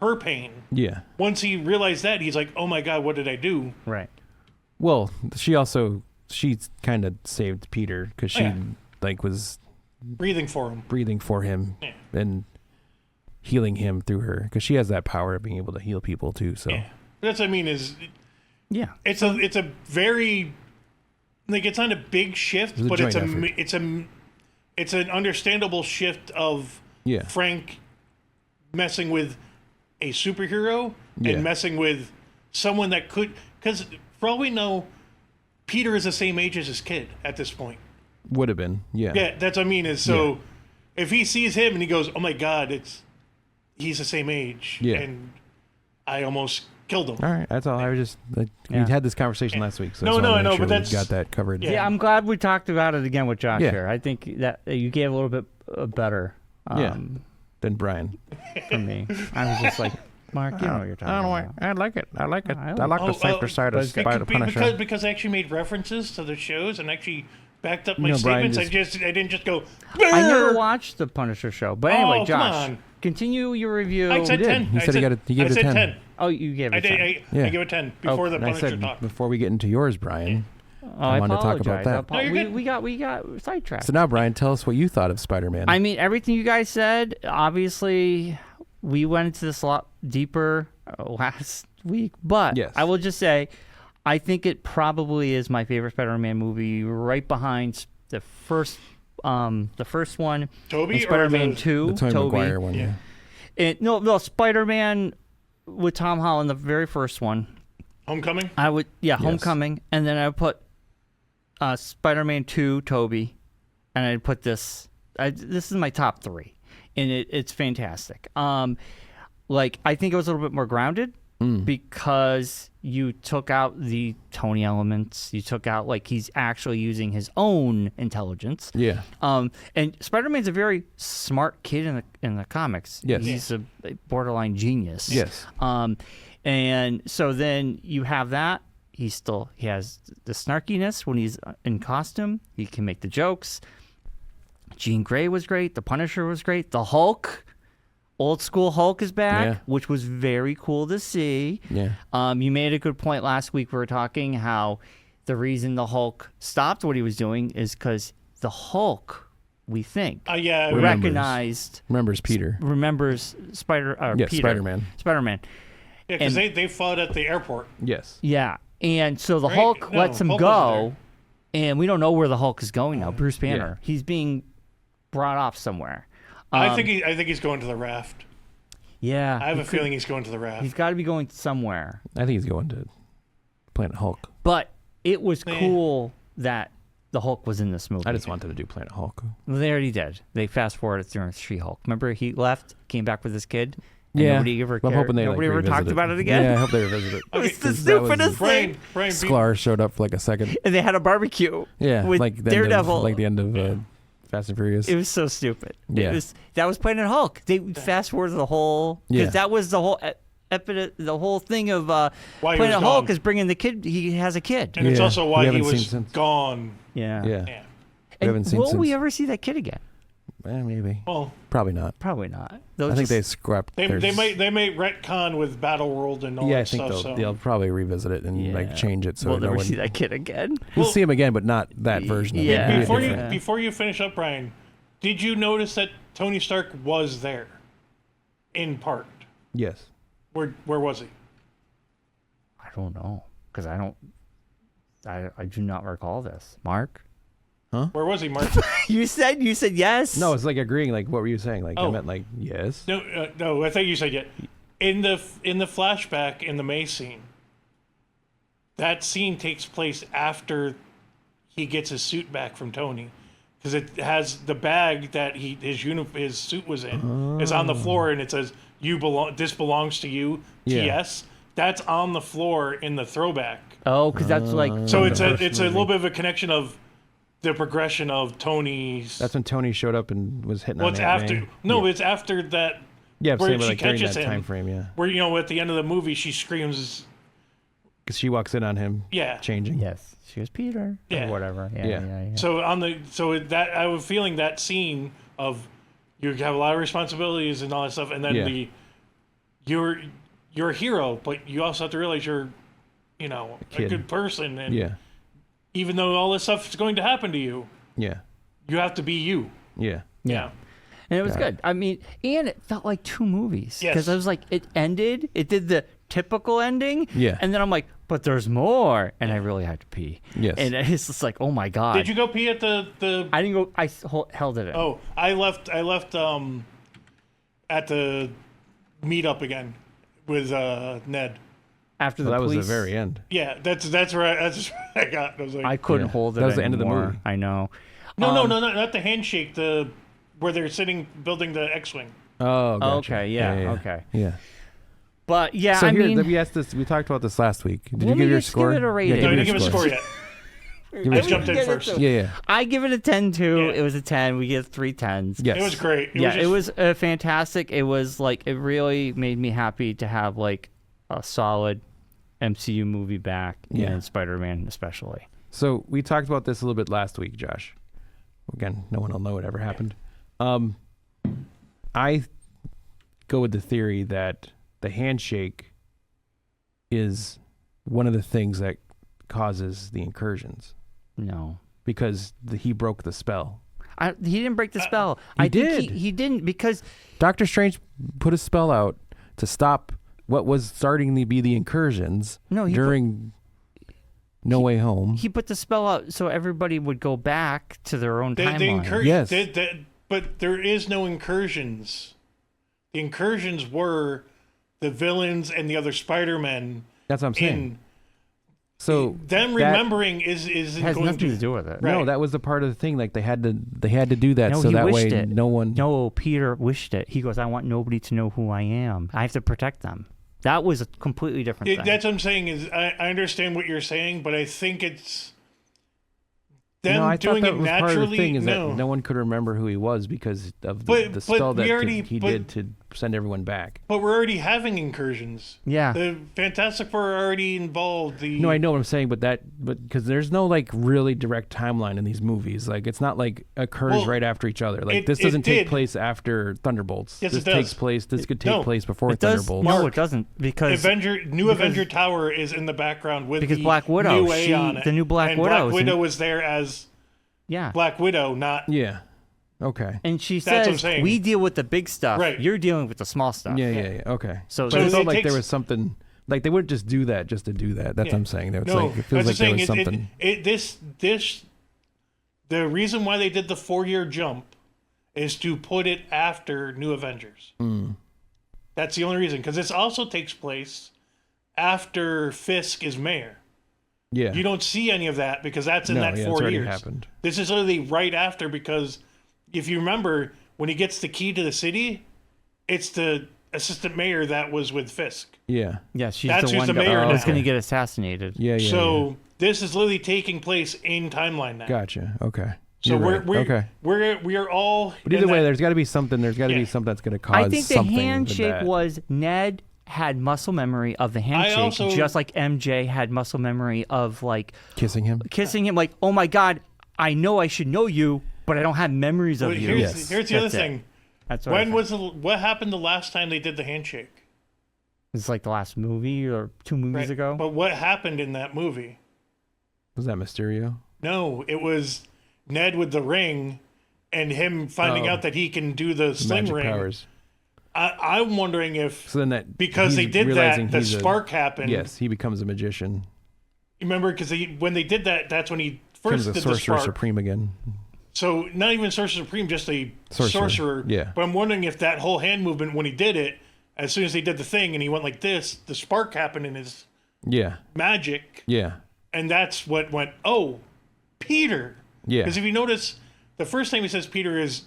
her pain. Yeah. Once he realized that, he's like, "Oh my God, what did I do?" Right. Well, she kind of saved Peter because she was Breathing for him. breathing for him Yeah. and healing him through her because she has that power of being able to heal people too. So Yeah. That's what I mean is Yeah. it's a very like it's not a big shift, It's a but joint effort. it's an understandable shift of Frank messing with a superhero and messing with someone that could, because for all we know, Peter is the same age as his kid at this point. would have been. Yeah. Yeah, that's what I mean is so if he sees him and he goes, "Oh my God, he's the same age," and I almost killed him. All right, that's all. I was just we had this conversation last week, so No, I just no, wanted I to know, make but sure we that's- got that covered. Yeah, I'm glad we talked about it again with Josh Yeah. here. I think that you gave a little bit better Then Bryon. for me. I was just like, Mark, you know what you're talking about. I like it. I like it. I I like the safer side of Spider Punisher. Because I actually made references to the shows and actually backed up my No, Bryon statements. I didn't just go. I never watched the Punisher show. But anyway, come Josh, on. continue your review. I said did. 10. He I said he said, got he gave I it a said 10. 10. Oh, you gave it I 10. I gave it 10 before the And I Punisher said talk. before we get into yours, Bryon. I wanted to talk apologize. about that. No, you're good. We got sidetracked. So now, Bryon, tell us what you thought of Spider-Man. I mean, everything you guys said, obviously, we went into this a lot deeper last week. But Yes. I will just say, I think it probably is my favorite Spider-Man movie, right behind the first one, Tobey and or Spider-Man the- 2, the Tobey Tobey. Maguire one. Yeah. And, no, Spider-Man with Tom Holland, the very first one. Homecoming? Homecoming, and then I would put Spider-Man 2, Tobey, and I'd put this. This is my top 3, and it's fantastic. I think it was a little bit more grounded because you took out the Tony elements. You took out he's actually using his own intelligence. Yeah. And Spider-Man's a very smart kid in the comics. Yes. He's a borderline genius. Yes. And so then you have that. He has the snarkiness when he's in costume. He can make the jokes. Jean Grey was great. The Punisher was great. The Hulk, old school Hulk is back, which was very cool to see. Yeah. You made a good point last week. We were talking how the reason the Hulk stopped what he was doing is because the Hulk, we think, Yeah. recognized, Remembers Peter. remembers Peter. Spider-Man. Spider-Man. Yeah, because they fought at the airport. Yes. Yeah. And so the Right? Hulk No, lets him Hulk go, wasn't and we don't know where the Hulk is going now. Bruce Banner. He's being brought off somewhere. I think he's going to the raft. Yeah. I have a feeling he's going to the raft. He's got to be going somewhere. I think he's going to Planet Hulk. But it was cool that the Hulk was in this movie. I just wanted to do Planet Hulk. They already did. They fast forwarded through She-Hulk. Remember, he left, came back with his kid. And nobody ever I'm cared. hoping they Nobody ever revisit talked about it again. Yeah, I hope they revisit it. It's the 'Cause that was- stupidest thing. Brian, Sklar showed up for like a second. And they had a barbecue. Yeah, with like the Daredevil. End of, like the end of Fast and Furious. It was so stupid. Yeah. That was Planet Hulk. They fast forwarded the whole because that was the whole the whole thing of Why he was Planet Hulk gone. is bringing the kid. He has a kid. And it's Yeah. also We why he haven't was seen since. gone. Yeah. Yeah. Yeah. We haven't And seen will since. we ever see that kid again? Maybe. Well, Probably not. Probably not. I think they scrapped. they theirs. might retcon with Battle World and all Yeah, I that think stuff. they'll, So they'll probably revisit it and like change it so we'll no never one. see that kid again. We'll see him again, but not that version. Of Yeah. it. before Maybe a you different- before you finish up, Brian, did you notice that Tony Stark was there? In part. Yes. Where was he? I don't know because I do not recall this. Mark, Where was he, Mark? you said yes. No, it's like agreeing. Like, what were you saying? Like, I meant like yes. No. I thought you said yeah. In the flashback in the May scene, that scene takes place after he gets his suit back from Tony, because it has the bag that his suit was in is on the floor, and it says this belongs to you. Yeah. TS. That's on the floor in the throwback. Oh, because that's like So it's a little bit of a connection of the progression of Tony's. That's when Tony showed up and was hitting on It's Aunt after. May. No, it's after that. Yeah, I'm where saying, but she like during catches that him. time frame, yeah. Where at the end of the movie she screams. Because she walks in on him. Yeah. Changing. yes. She was Peter. Yeah. Or whatever. Yeah. Yeah. So that I was feeling that scene of you have a lot of responsibilities and all that stuff, and then you're a hero, but you also have to realize you're, a good person, and even though all this stuff is going to happen to you, you have to be you. Yeah. Yeah. And it was good. I mean, and it felt like two movies. Yes. Because I was like, it ended. It did the typical ending. Yeah. And then I'm like, but there's more. And I really had to pee. Yes. And it's just like, oh my God. Did you go pee at the? I didn't go. I held it in. Oh, I left at the meetup again with Ned. After the Well, that police. was the very end. Yeah, that's where I got. I was like, I couldn't hold it That was the end of the anymore. movie. I know. no, not the handshake. Where they're sitting building the X-wing. Oh, gotcha. Okay, yeah, okay. Yeah. But yeah, So I here, mean, we asked this. We talked about this last week. Did you Let me give your just score? give it a rating. No, I your didn't give a score yet. I jumped in first. Yeah. I give it a 10 too. Yeah. It was a 10. We get 3 10s. Yes. It was great. It was fantastic. It was like, it really made me happy to have like a solid MCU movie back, and Spider-Man especially. So we talked about this a little bit last week, Josh. Again, no one will know what ever happened. I go with the theory that the handshake is one of the things that causes the incursions, No. because he broke the spell. He didn't break the spell. He I think did. he didn't, because Doctor Strange put a spell out to stop what was starting to be the incursions during No Way Home. he put the spell out so everybody would go back to their own timeline. Yes. But there is no incursions. The incursions were the villains and the other Spider-Men. That's what I'm saying. In So them remembering isn't has going nothing to do with it. Right. No, that was the part of the thing. Like they had to do that No, so he that wished way it. no one. No, Peter wished it. He goes, I want nobody to know who I am. I have to protect them. That was a completely different thing. That's what I'm saying. Is I understand what you're saying, but I think it's them I thought doing that it was naturally. part of the thing is no. that no one could remember who he was because of But the spell we that already- he but- did to send everyone back. But we're already having incursions. Yeah. The Fantastic Four are already involved. No, I know what I'm saying, but because there's no like really direct timeline in these movies. Like it's not like occurs right after each other. Like this doesn't take place after Thunderbolts. Yes, this it does. takes place. This could take place before it does. Thunderbolts. No, it doesn't, because Avenger Tower is in the background with because the Black Widow, new A on it. the new Black and Widow, Black Widow was there as Black Widow, not Yeah. Okay. and she That's what I'm says, saying. "We deal with the big stuff. Right. You're dealing with the small stuff." Yeah. Okay. So but it it felt like takes- there was something. Like they wouldn't just do that just to do that. That's what I'm saying. It's No, like it feels that's like what there I'm was saying. something. The reason why they did the 4-year jump is to put it after New Avengers. That's the only reason, because this also takes place after Fisk is mayor. Yeah. You don't see any of that because that's in that it's 4 already years. happened. This is literally right after, because if you remember, when he gets the key to the city, it's the assistant mayor that was with Fisk. Yeah. Yeah, she's That's the who's one the mayor that was now. going to get assassinated. Yeah. So this is literally taking place in timeline now. Gotcha. Okay. So You're right. we are all. But either in way, that- there's got to be something. There's got to be something that's going to cause. I think the something with handshake that. was Ned had muscle memory of the handshake, also- just like MJ had muscle memory of like kissing him. kissing him. Like, oh my God, I know I should know you, but I don't have memories of But you. here's the other That's it. thing. That's what What happened the last time they did the handshake? It's like the last movie or 2 movies Right. ago. But what happened in that movie? Was that Mysterio? No, it was Ned with the ring, and him finding out that he can do the sling Magic ring. powers. I'm wondering if So then that because they he's did realizing that, the he's spark happened. Yes, he becomes a magician. Remember, because when they did that, that's when he Becomes first a did the sorcerer spark. supreme again. So not even Sorcerer Supreme, just a sorcerer. Yeah. But I'm wondering if that whole hand movement, when he did it, as soon as he did the thing and he went like this, the spark happened in his Yeah. magic. Yeah. And that's what went, oh, Peter. Yeah. Because if you notice, the first time he says Peter is,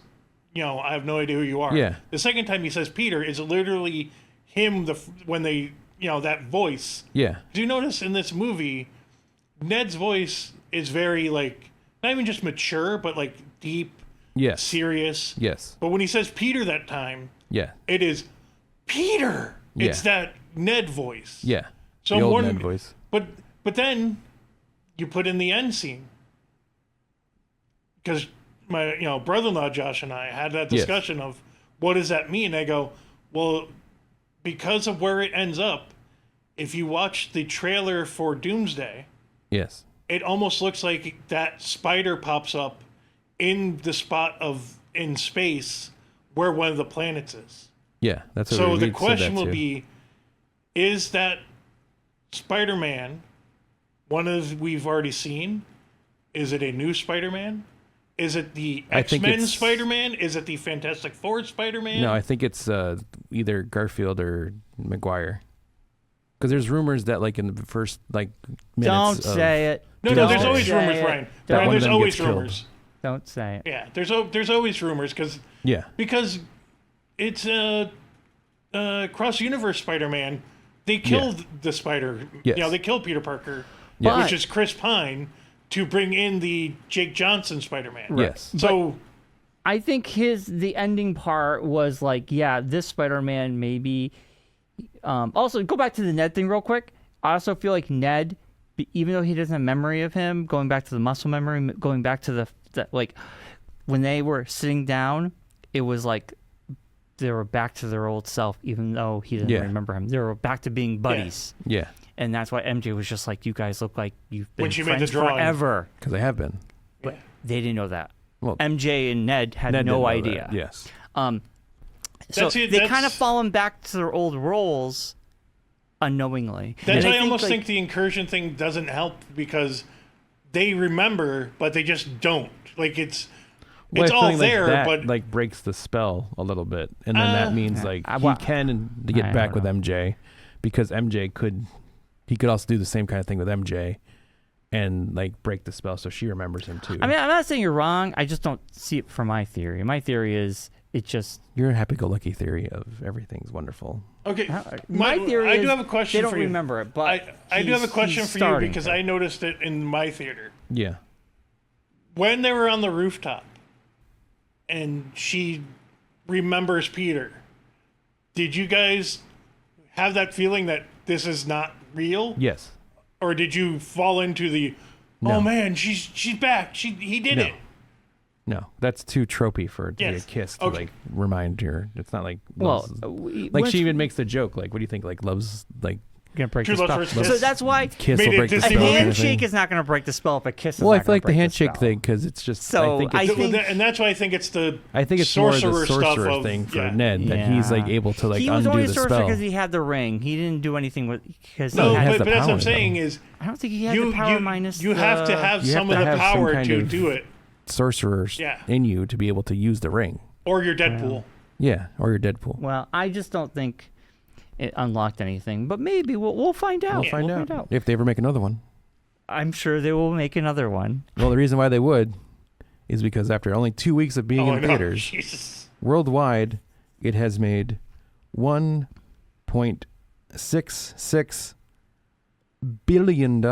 I have no idea who you are. Yeah. The second time he says Peter is literally him, when they, that voice. Yeah. Do you notice in this movie, Ned's voice is very, like, not even just mature, but, like, deep, Yes. serious. Yes. But when he says Peter that time, Yeah. it is Peter. Yeah. It's that Ned voice. Yeah. So the I'm old wondering, Ned voice. But then you put in the end scene. Because my brother-in-law Josh and I had that discussion of what does that mean? I go, well, because of where it ends up, if you watch the trailer for Doomsday, Yes. it almost looks like that spider pops up in the spot in space where one of the planets is. Yeah. That's what So we the said question that will too. be, is that Spider-Man one of we've already seen? Is it a new Spider-Man? Is it the I think X-Men it's- Spider-Man? Is it the Fantastic Four Spider-Man? No, I think it's either Garfield or Maguire. Because there's rumors that, like, in the first, like, minutes Don't of, say it. No, Don't there's always say rumors, it. Brian. That Brian, one of there's them always gets killed. rumors. Don't say it. Yeah, there's always rumors because Yeah. it's cross-universe Spider-Man. They killed the Spider. Yes. They killed Peter Parker, Yeah. which is Chris Pine, to bring in the Jake Johnson Spider-Man. Yes. So I think the ending part was like, yeah, this Spider-Man maybe. Also, go back to the Ned thing real quick. I also feel like Ned, even though he doesn't have memory of him, going back to the muscle memory, going back to the like when they were sitting down, it was like they were back to their old self, even though he didn't remember him. They were back to being buddies. Yeah. And that's why MJ was just like, you guys look like you've been When she made the friends drawing. forever. Because they have been. But they didn't know that. Well, MJ and Ned had Ned no didn't know idea. that. Yes. So That's it, they that's- kind of fallen back to their old roles unknowingly. that's And why I almost like, think the incursion thing doesn't help because they remember, but they just don't. Like it's Well, I feel all like there, that, but like breaks the spell a little bit, and then that means like I- he well, can I get back don't with know. MJ, because MJ could also do the same kind of thing with MJ, and like break the spell so she remembers him too. I mean, I'm not saying you're wrong. I just don't see it from my theory. My theory is it just. Your happy-go-lucky theory of everything's wonderful. okay. My theory I is do have a question they don't for you. remember it, but I do have a he's question for you starting because to. I noticed it in my theater. Yeah. When they were on the rooftop and she remembers Peter, did you guys have that feeling that this is not real? Yes. Or did you fall into the, No. oh man, she's back. He did No. it. No, that's too tropey for it to be a Yes. kiss to Okay. like remind her. It's not like Well, love's- like she even makes the joke. Like, what do you think? Like love's like gonna break True the love spell. first So kiss. that's why kiss Made will it break the Disney spell. a movie. kind of thing. handshake is not gonna break the spell if a kiss is Well, I not feel like gonna the break handshake spell. thing because it's just. So, I think I it's, think- And that's why I think it's the more the sorcerer stuff sorcerer of, thing for yeah. Ned that he's like Yeah. able to like he was undo only a the sorcerer spell. because he had the ring. He didn't do anything with because No, he had. has but the that's what I'm power, saying though. is I don't think he had you the power minus. you have to have You have some to of the have some power kind to of- do it, sorcerers Yeah. in you to be able to use the ring. or you're Deadpool. Yeah, or your Deadpool. Well, I just don't think it unlocked anything. But maybe we'll find out. We'll find out if they ever make another one. I'm sure they will make another one. Well, the reason why they would is because after only 2 weeks of being Oh, I in know. theaters, Jesus. worldwide, it has made $1.66 billion.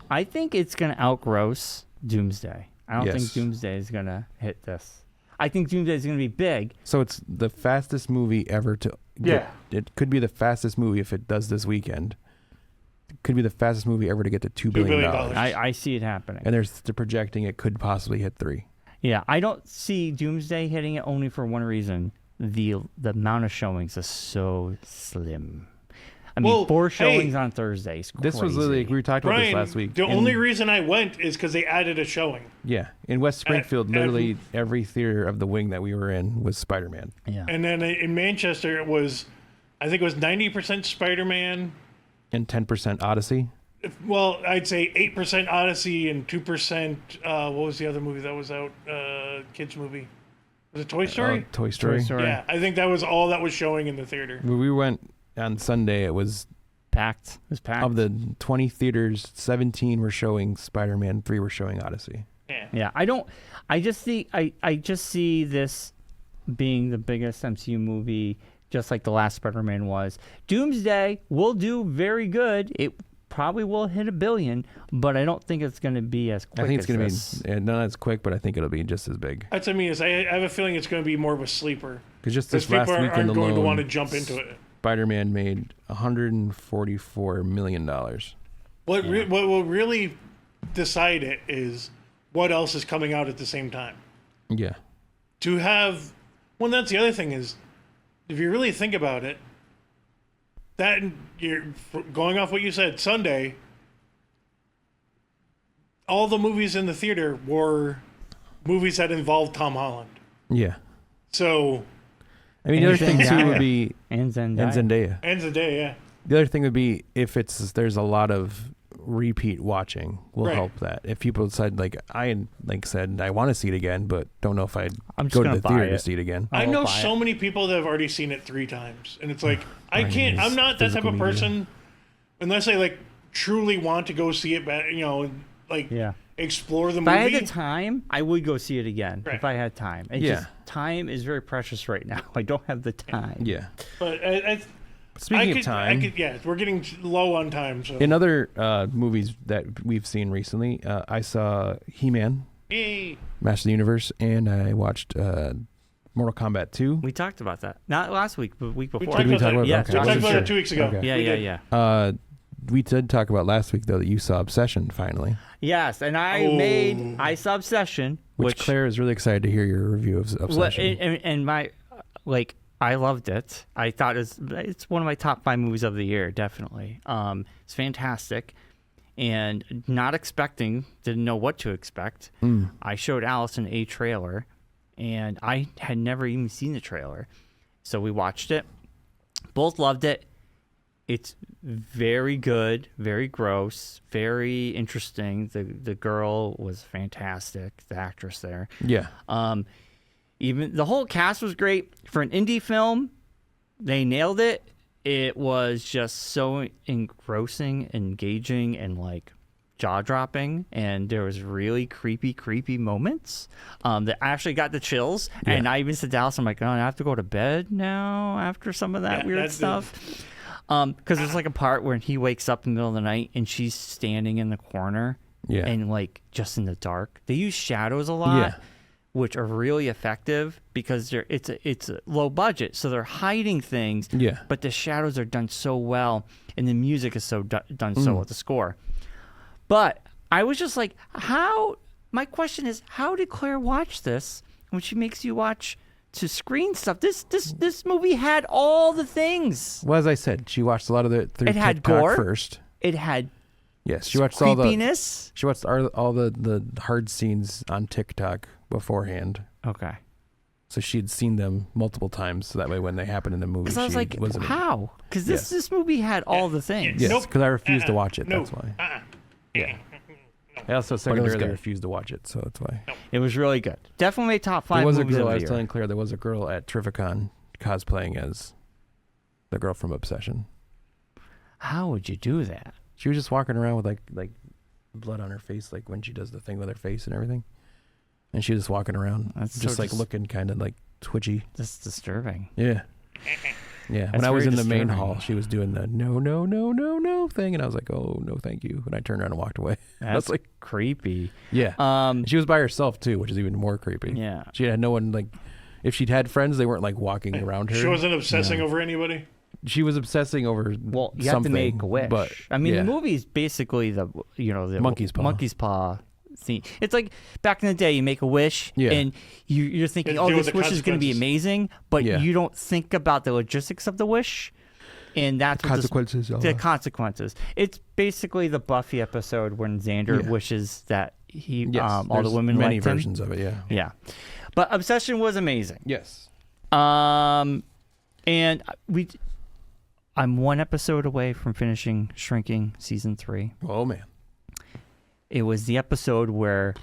I think it's gonna outgross Doomsday. I don't think Yes. Doomsday is gonna hit this. I think Doomsday is gonna be big. So it's the fastest movie ever to. Yeah. It could be the fastest movie if it does this weekend. It could be the fastest movie ever to get to $2 billion. billion. I see it happening. And they're projecting it could possibly hit 3. Yeah, I don't see Doomsday hitting it only for one reason. The amount of showings is so slim. I mean, Well, 4 hey, showings on Thursdays. This was literally, we were talking about this Bryon, last week. the In- only reason I went is because they added a showing. Yeah, in West Springfield, at- literally every theater of the wing that we were in was Spider-Man. Yeah. And then in Manchester, it was, I think it was 90% Spider-Man. And 10% Odyssey. Well, I'd say 8% Odyssey and 2%, what was the other movie that was out? Kids movie. Was it Toy Story? Toy Story. Yeah, I think that was all that was showing in the theater. When we went on Sunday, it was Packed. It was packed. of the 20 theaters, 17 were showing Spider-Man, 3 were showing Odyssey. Yeah. Yeah, I just see this being the biggest MCU movie, just like the last Spider-Man was. Doomsday will do very good. It probably will hit $1 billion, but I don't think it's going to be as quick. I think it's going to be not as quick, but I think it'll be just as big. That's what I mean. Is I have a feeling it's going to be more of a sleeper. Because just Because this last people weekend aren't going to want to alone, jump into it. Spider-Man made $144 million. What will really decide it is what else is coming out at the same time. Yeah. To have, well, that's the other thing is, if you really think about it, that you're going off what you said Sunday, all the movies in the theater were movies that involved Tom Holland. Yeah. So, I mean, the other thing too Zendaya. would be and Zendaya. and Zendaya. ends the day, yeah. The other thing would be if there's a lot of repeat watching will Right. help that. If people decide I said I want to see it again, but don't know if I'd I'm just go to gonna the buy theater to it. see it again. I I'll know buy so many people that have already seen it 3 times, and it's like I Bryon can't. is I'm not that type physical of media. person, unless I truly want to go see it. Yeah. Explore the If movie. I had the time, I would go see it again. Right. If I had time. It's Yeah. just, time is very precious right now. I don't have the time. Yeah. But Speaking of time, yeah, we're getting low on time. So in other movies that we've seen recently, I saw He-Man, Yay. Master of the Universe, and I watched Mortal Kombat 2. We talked about that. Not last week, but the week before. Did we talk about it? Yeah, Okay. We I talked wasn't about sure. it 2 weeks ago. Okay. Yeah, We yeah, did. yeah. We did talk about last week, though, that you saw Obsession finally, Yes, and I saw Obsession, which Claire is really excited to hear your review of Obsession. and my I loved it. I thought it's one of my top 5 movies of the year, definitely. It's fantastic, and didn't know what to expect. I showed Allison a trailer, and I had never even seen the trailer, so we watched it. Both loved it. It's very good, very gross, very interesting. The girl was fantastic, the actress there. Yeah. Even the whole cast was great. For an indie film, they nailed it. It was just so engrossing, engaging, and jaw-dropping. And there was really creepy moments that actually got the chills. Yeah. And I even said to Alice, I'm like, oh, I have to go to bed now after some of that Yeah, weird that's stuff. Because there's a part where he wakes up in the middle of the night and she's standing in the corner. Yeah. And just in the dark. They use shadows a lot. Yeah. Which are really effective because it's a low budget, so they're hiding things. Yeah. But the shadows are done so well, and the music is so done so well with the score. But I was just like, how? My question is, how did Claire watch this when she makes you watch to screen stuff? This movie had all the things. Well, as I said, she watched a lot of it through It had TikTok gore. first. It had Yes, she watched all the creepiness. she watched all the hard scenes on TikTok beforehand, Okay. so she'd seen them multiple times. So that way, when they happened in the movie, Because I was she like, wasn't. how? Because Yes. this movie had all the things. Yes, Nope. because I refused to watch it. No. That's why. Yeah. I also was secondarily good. refused to watch it, so that's why. It was really good. Definitely made top 5 There was a movies girl. of I the was year. telling Claire there was a girl at Terrificon cosplaying as the girl from Obsession. How would you do that? She was just walking around with like blood on her face, like when she does the thing with her face and everything. And she was just walking around, That's just so looking kind of twitchy. That's disturbing. Yeah. Yeah. That's When I was very in the main disturbing. hall, she was doing the no thing, and I was like, oh no, thank you. And I turned around and walked away. That's like, creepy. yeah. And she was by herself too, which is even more creepy. Yeah. She had no one if she'd had friends, they weren't walking around her. She wasn't obsessing over anybody. She was obsessing over Well, you have to something, make a wish. But I mean, yeah. the movie is basically the Monkey's paw. Monkey's paw scene. It's like back in the day, you make a wish, Yeah. and you're thinking, You oh, deal with this the wish is going to be consequences. amazing, but Yeah. you don't think about the logistics of the wish. And that's what Consequences. the consequences. It's basically the Buffy episode when Xander wishes that he all the women many liked him. versions of it. Yeah. Yeah, but Obsession was amazing. Yes. And I'm one episode away from finishing Shrinking season 3. Oh man. It was the episode where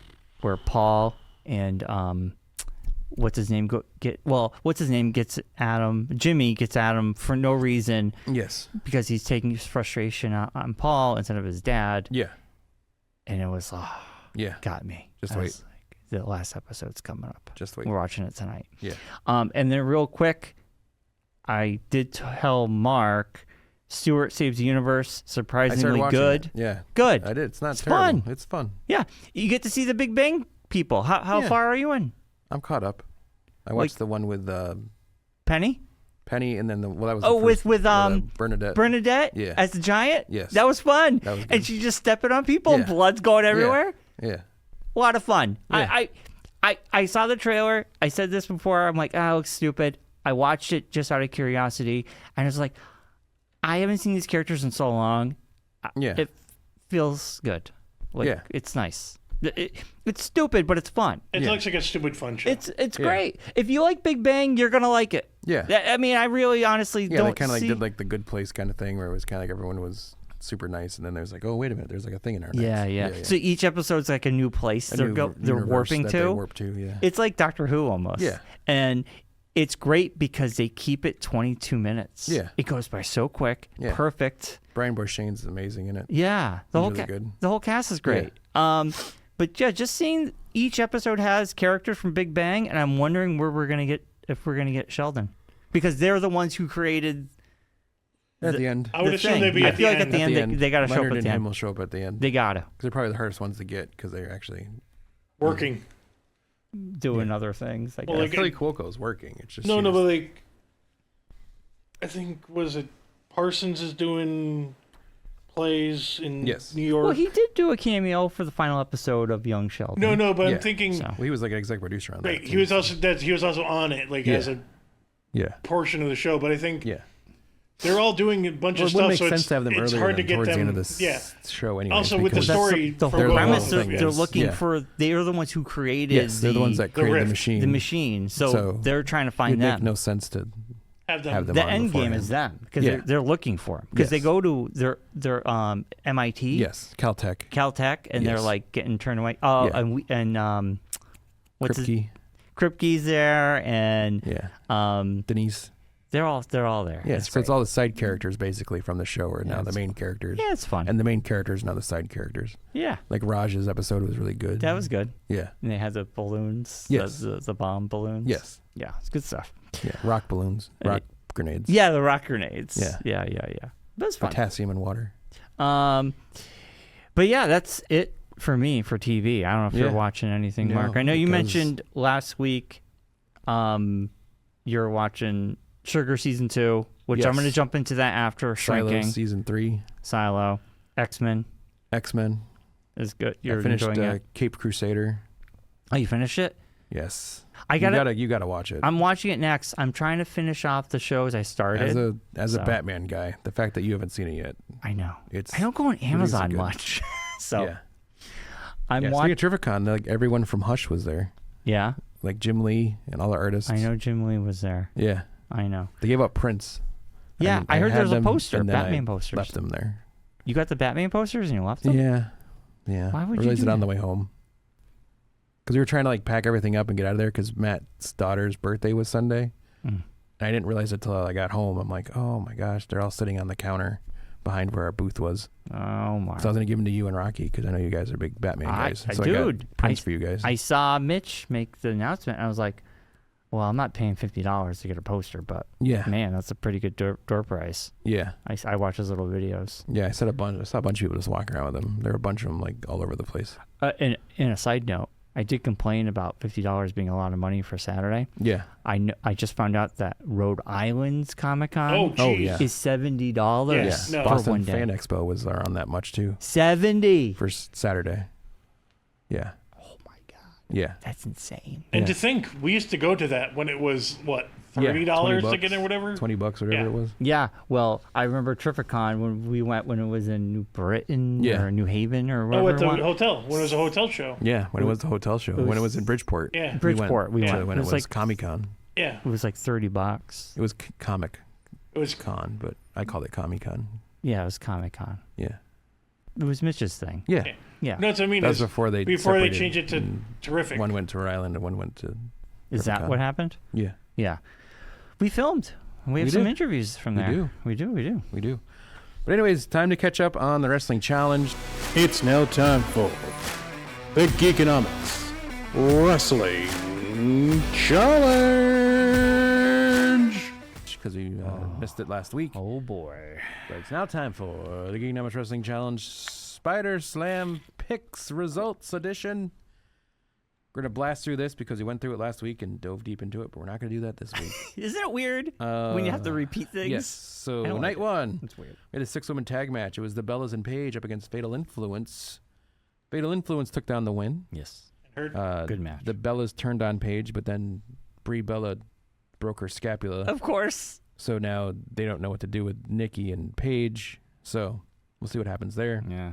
Paul and what's his name gets Adam. Jimmy gets Adam for no reason. Yes. Because he's taking his frustration out on Paul instead of his dad. Yeah. And it was got me. Just wait. Like, the last episode's coming up. Just wait. We're watching it tonight. Yeah. And then real quick, I did tell Marc, Stewart Saves the Universe, surprisingly good. Yeah. Good. I did. It's not It's terrible. fun. It's fun. Yeah. You get to see the Big Bang people. How far are you in? I'm caught up. I watched the one with Penny? Penny, and then that was with Bernadette. Bernadette Yeah. as the giant? Yes. That was fun. That was good. And she just stepping on people and Yeah. blood's going everywhere. Yeah. A lot of fun. Yeah. I saw the trailer. I said this before. I'm like, it looks stupid. I watched it just out of curiosity. And I was like, I haven't seen these characters in so long. Yeah. It feels good. Like, Yeah. it's nice. It's stupid, but it's fun. It looks like a stupid fun show. It's great. If you like Big Bang, you're going to like it. Yeah. I mean, I really honestly Yeah, don't they kind of see... did like the Good Place kind of thing where it was kind of like everyone was super nice, and then there's like, oh, wait a minute, there's like a thing in our Yeah. necks. So each episode's like a new place they're universe warping that to. They warp to, yeah. It's like Doctor Who almost. Yeah. And it's great because they keep it 22 minutes. Yeah. It goes by so quick. Yeah. Perfect. Brian Borshane's amazing in it. Yeah. He's really good. The whole cast is great. But yeah, just seeing each episode has characters from Big Bang, and I'm wondering where we're gonna get Sheldon, because they're the ones who created. At the end. I would the assume thing. they'd be I at feel the like end. at the end they gotta show up Leonard at and the him end. will show up at the end. They gotta Because they're probably the hardest ones to get because they're actually Working. doing other things. I guess. Well, like, Philly Cuoco's working. It's just No, but like, I think, was it Parsons is doing plays in Yes. New York? Well, he did do a cameo for the final episode of Young Sheldon. No, but Yeah. I'm thinking, So. Well, he was like an exec producer on right, that. he was also on it, like, Yeah. as a Yeah. portion of the show. But I think Yeah. they're all doing a bunch Well, of it wouldn't stuff, make so sense to have them it's earlier hard to than get towards them. the end of this Yeah. show anyway. Also, with the because story, the for whole both premise. of They're, them, they're yes. looking Yeah. for. They are the ones who created. Yes, they're the ones that created the rift. machine. the machine. So they're trying to find It'd them. make no sense to have them. have them The on end game beforehand. is them because Yeah. they're looking for them because they Yes. go to their MIT, Yes, Caltech. Caltech, and they're Yes. like getting turned away. Oh, Yeah. what's his, Kripke. Kripke's there, and Yeah. Denise. they're all there. Yeah, It's so it's great. all the side characters basically from the show are now the it's- main characters. Yeah, it's fun. And the main characters are now the side characters. Yeah, Like Raj's episode was really good. that was good. Yeah. And they had the balloons. Yes. The bomb balloons. Yes. Yeah, it's good stuff. Yeah. Rock balloons. Rock grenades. Yeah, the rock grenades. Yeah. Yeah. That's fun. Potassium and water. But yeah, that's it for me for TV. I don't know if you're Yeah. watching anything, No, Marc. I know you because- mentioned last week you're watching Sugar Season 2, which I'm Yes. going to jump into that after Silo Shrinking. season 3. Silo. X-Men X-Men. is good. I You're finished enjoying it. Cape Crusader. Oh, you finished it? Yes. I gotta, You gotta watch it. I'm watching it next. I'm trying to finish off the shows I started. As a so. Batman guy, the fact that you haven't seen it yet, I know. it's I don't go on Amazon good. much. So yeah. I'm Speaking watching. of Terrificon, like everyone from Hush was there, Yeah, like Jim Lee and all the artists. I know Jim Lee was there. Yeah, I know. they gave up Prince. Yeah, And I heard had there's a them, poster, and then Batman I posters. Left them there. You got the Batman posters and you left them? Yeah. Why would I you realized do it on that? the way home. Because we were trying to like pack everything up and get out of there because Matt's daughter's birthday was Sunday. Mm. And I didn't realize it till I got home. I'm like, oh my gosh, they're all sitting on the counter behind where our booth was. Oh my! So I was going to give them to you and Rocky because I know you guys are big Batman guys. So I dude, got Prince for you guys. I saw Mitch make the announcement. And I was like, well, I'm not paying $50 to get a poster, but yeah. man, that's a pretty good door price. Yeah. I watch his little videos. Yeah, I saw a bunch of people just walking around with them. There were a bunch of them like all over the place. And a side note, I did complain about $50 being a lot of money for Saturday. Yeah. I just found out that Rhode Island's Comic-Con Oh, geez. yeah. is $70 Yes. Yeah. No. for Boston one day. Fan Expo was around that much too 70. for Saturday. Yeah. Oh my god, Yeah. that's insane. And Yeah. to think, we used to go to that when it was, what, $30 $20 to get in, whatever. $20, whatever Yeah. it was. Yeah, well, I remember Trifficon when we went when it was in New Britain Yeah. or New Haven or Oh, wherever. at the it was. hotel. When it was a hotel show. Yeah, when it was the hotel show. When it was in Bridgeport. Yeah. Bridgeport, we went. When It it was was like- Comic-Con. Yeah. It was like $30. It was Comic It was. Con, but I called it Comic-Con. Yeah, it was Comic Con. Yeah. It was Mitch's thing. Yeah. Yeah. Yeah. No, that's what I mean. That was is before they changed separated, it to and Terrific. One went to Rhode Island and one went to Is that Trifficon. what happened? Yeah. Yeah. We filmed. We have We some do. interviews from We there. do. We do. We do. We do. But anyways, time to catch up on the wrestling challenge. It's now time for the Geekonomics Wrestling Challenge. Because we missed it last week. Oh boy. But it's now time for the Geekonomics Wrestling Challenge Spider Slam Picks Results Edition. We're going to blast through this because we went through it last week and dove deep into it, but we're not going to do that this week. Isn't it weird when you have to repeat things? Yes. So I don't night like it. one, It's weird. we had a 6-woman tag match. It was the Bellas and Paige up against Fatal Influence. Fatal Influence took down the win. Yes. Heard. Good match. The Bellas turned on Paige, but then Brie Bella broke her scapula. Of course. So now they don't know what to do with Nikki and Paige. So we'll see what happens there. Yeah.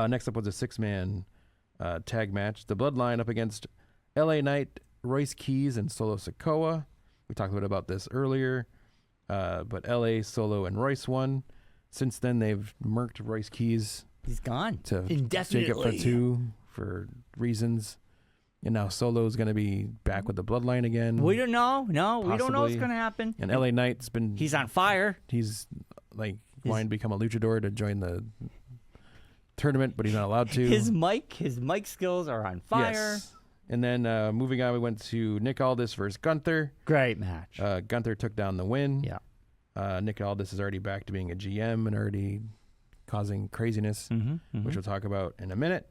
Next up was a 6-man tag match. The Bloodline up against LA Knight, Royce Keys, and Solo Sikoa. We talked a bit about this earlier. But LA, Solo, and Royce won. Since then, they've murked Royce Keys He's gone. to Jacob Indefinitely. Fatu for reasons. And now Solo's going to be back with the Bloodline again. We don't know. No, we don't know what's Possibly. going to happen. And LA Knight's been... He's on fire. He's like wanting to become a luchador to join the tournament, but he's not allowed to. His mic skills are on fire. Yes. And then moving on, we went to Nick Aldis versus Gunther. Great match. Gunther took down the win. Yeah. Nick Aldis is already back to being a GM and already causing craziness, which we'll talk about in a minute.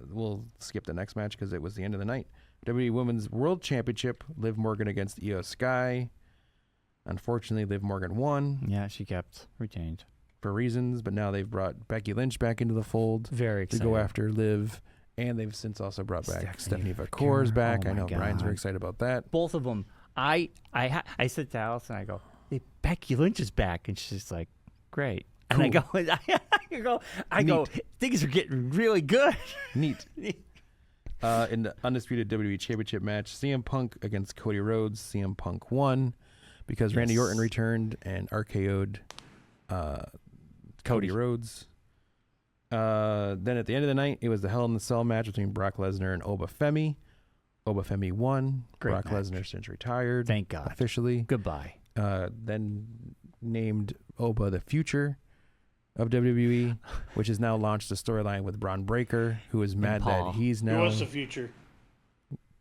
We'll skip the next match because it was the end of the night. WWE Women's World Championship, Liv Morgan against Io Sky. Unfortunately, Liv Morgan won Yeah, she kept retained. for reasons, but now they've brought Becky Lynch back into the fold Very to excited. go after Liv, and they've since also brought back Stephanie Stephanie Vacour's back. Oh I my know Brian's God. very excited about that. Both of them. I said to Alice and I go, hey, Becky Lynch is back, and she's like, great. And I go, I go, things are getting really good. Neat. In the undisputed WWE Championship match, CM Punk against Cody Rhodes. CM Punk won because Randy Yes. Orton returned and RKO'd Cody Rhodes. Then at the end of the night, it was the Hell in the Cell match between Brock Lesnar and Oba Femi. Oba Femi won. Great Brock match. Lesnar since retired. Thank God. Officially. Goodbye. Then named Oba the future of WWE, which has now launched a storyline with Braun Breaker, who is mad Paul. that he's He now was the future.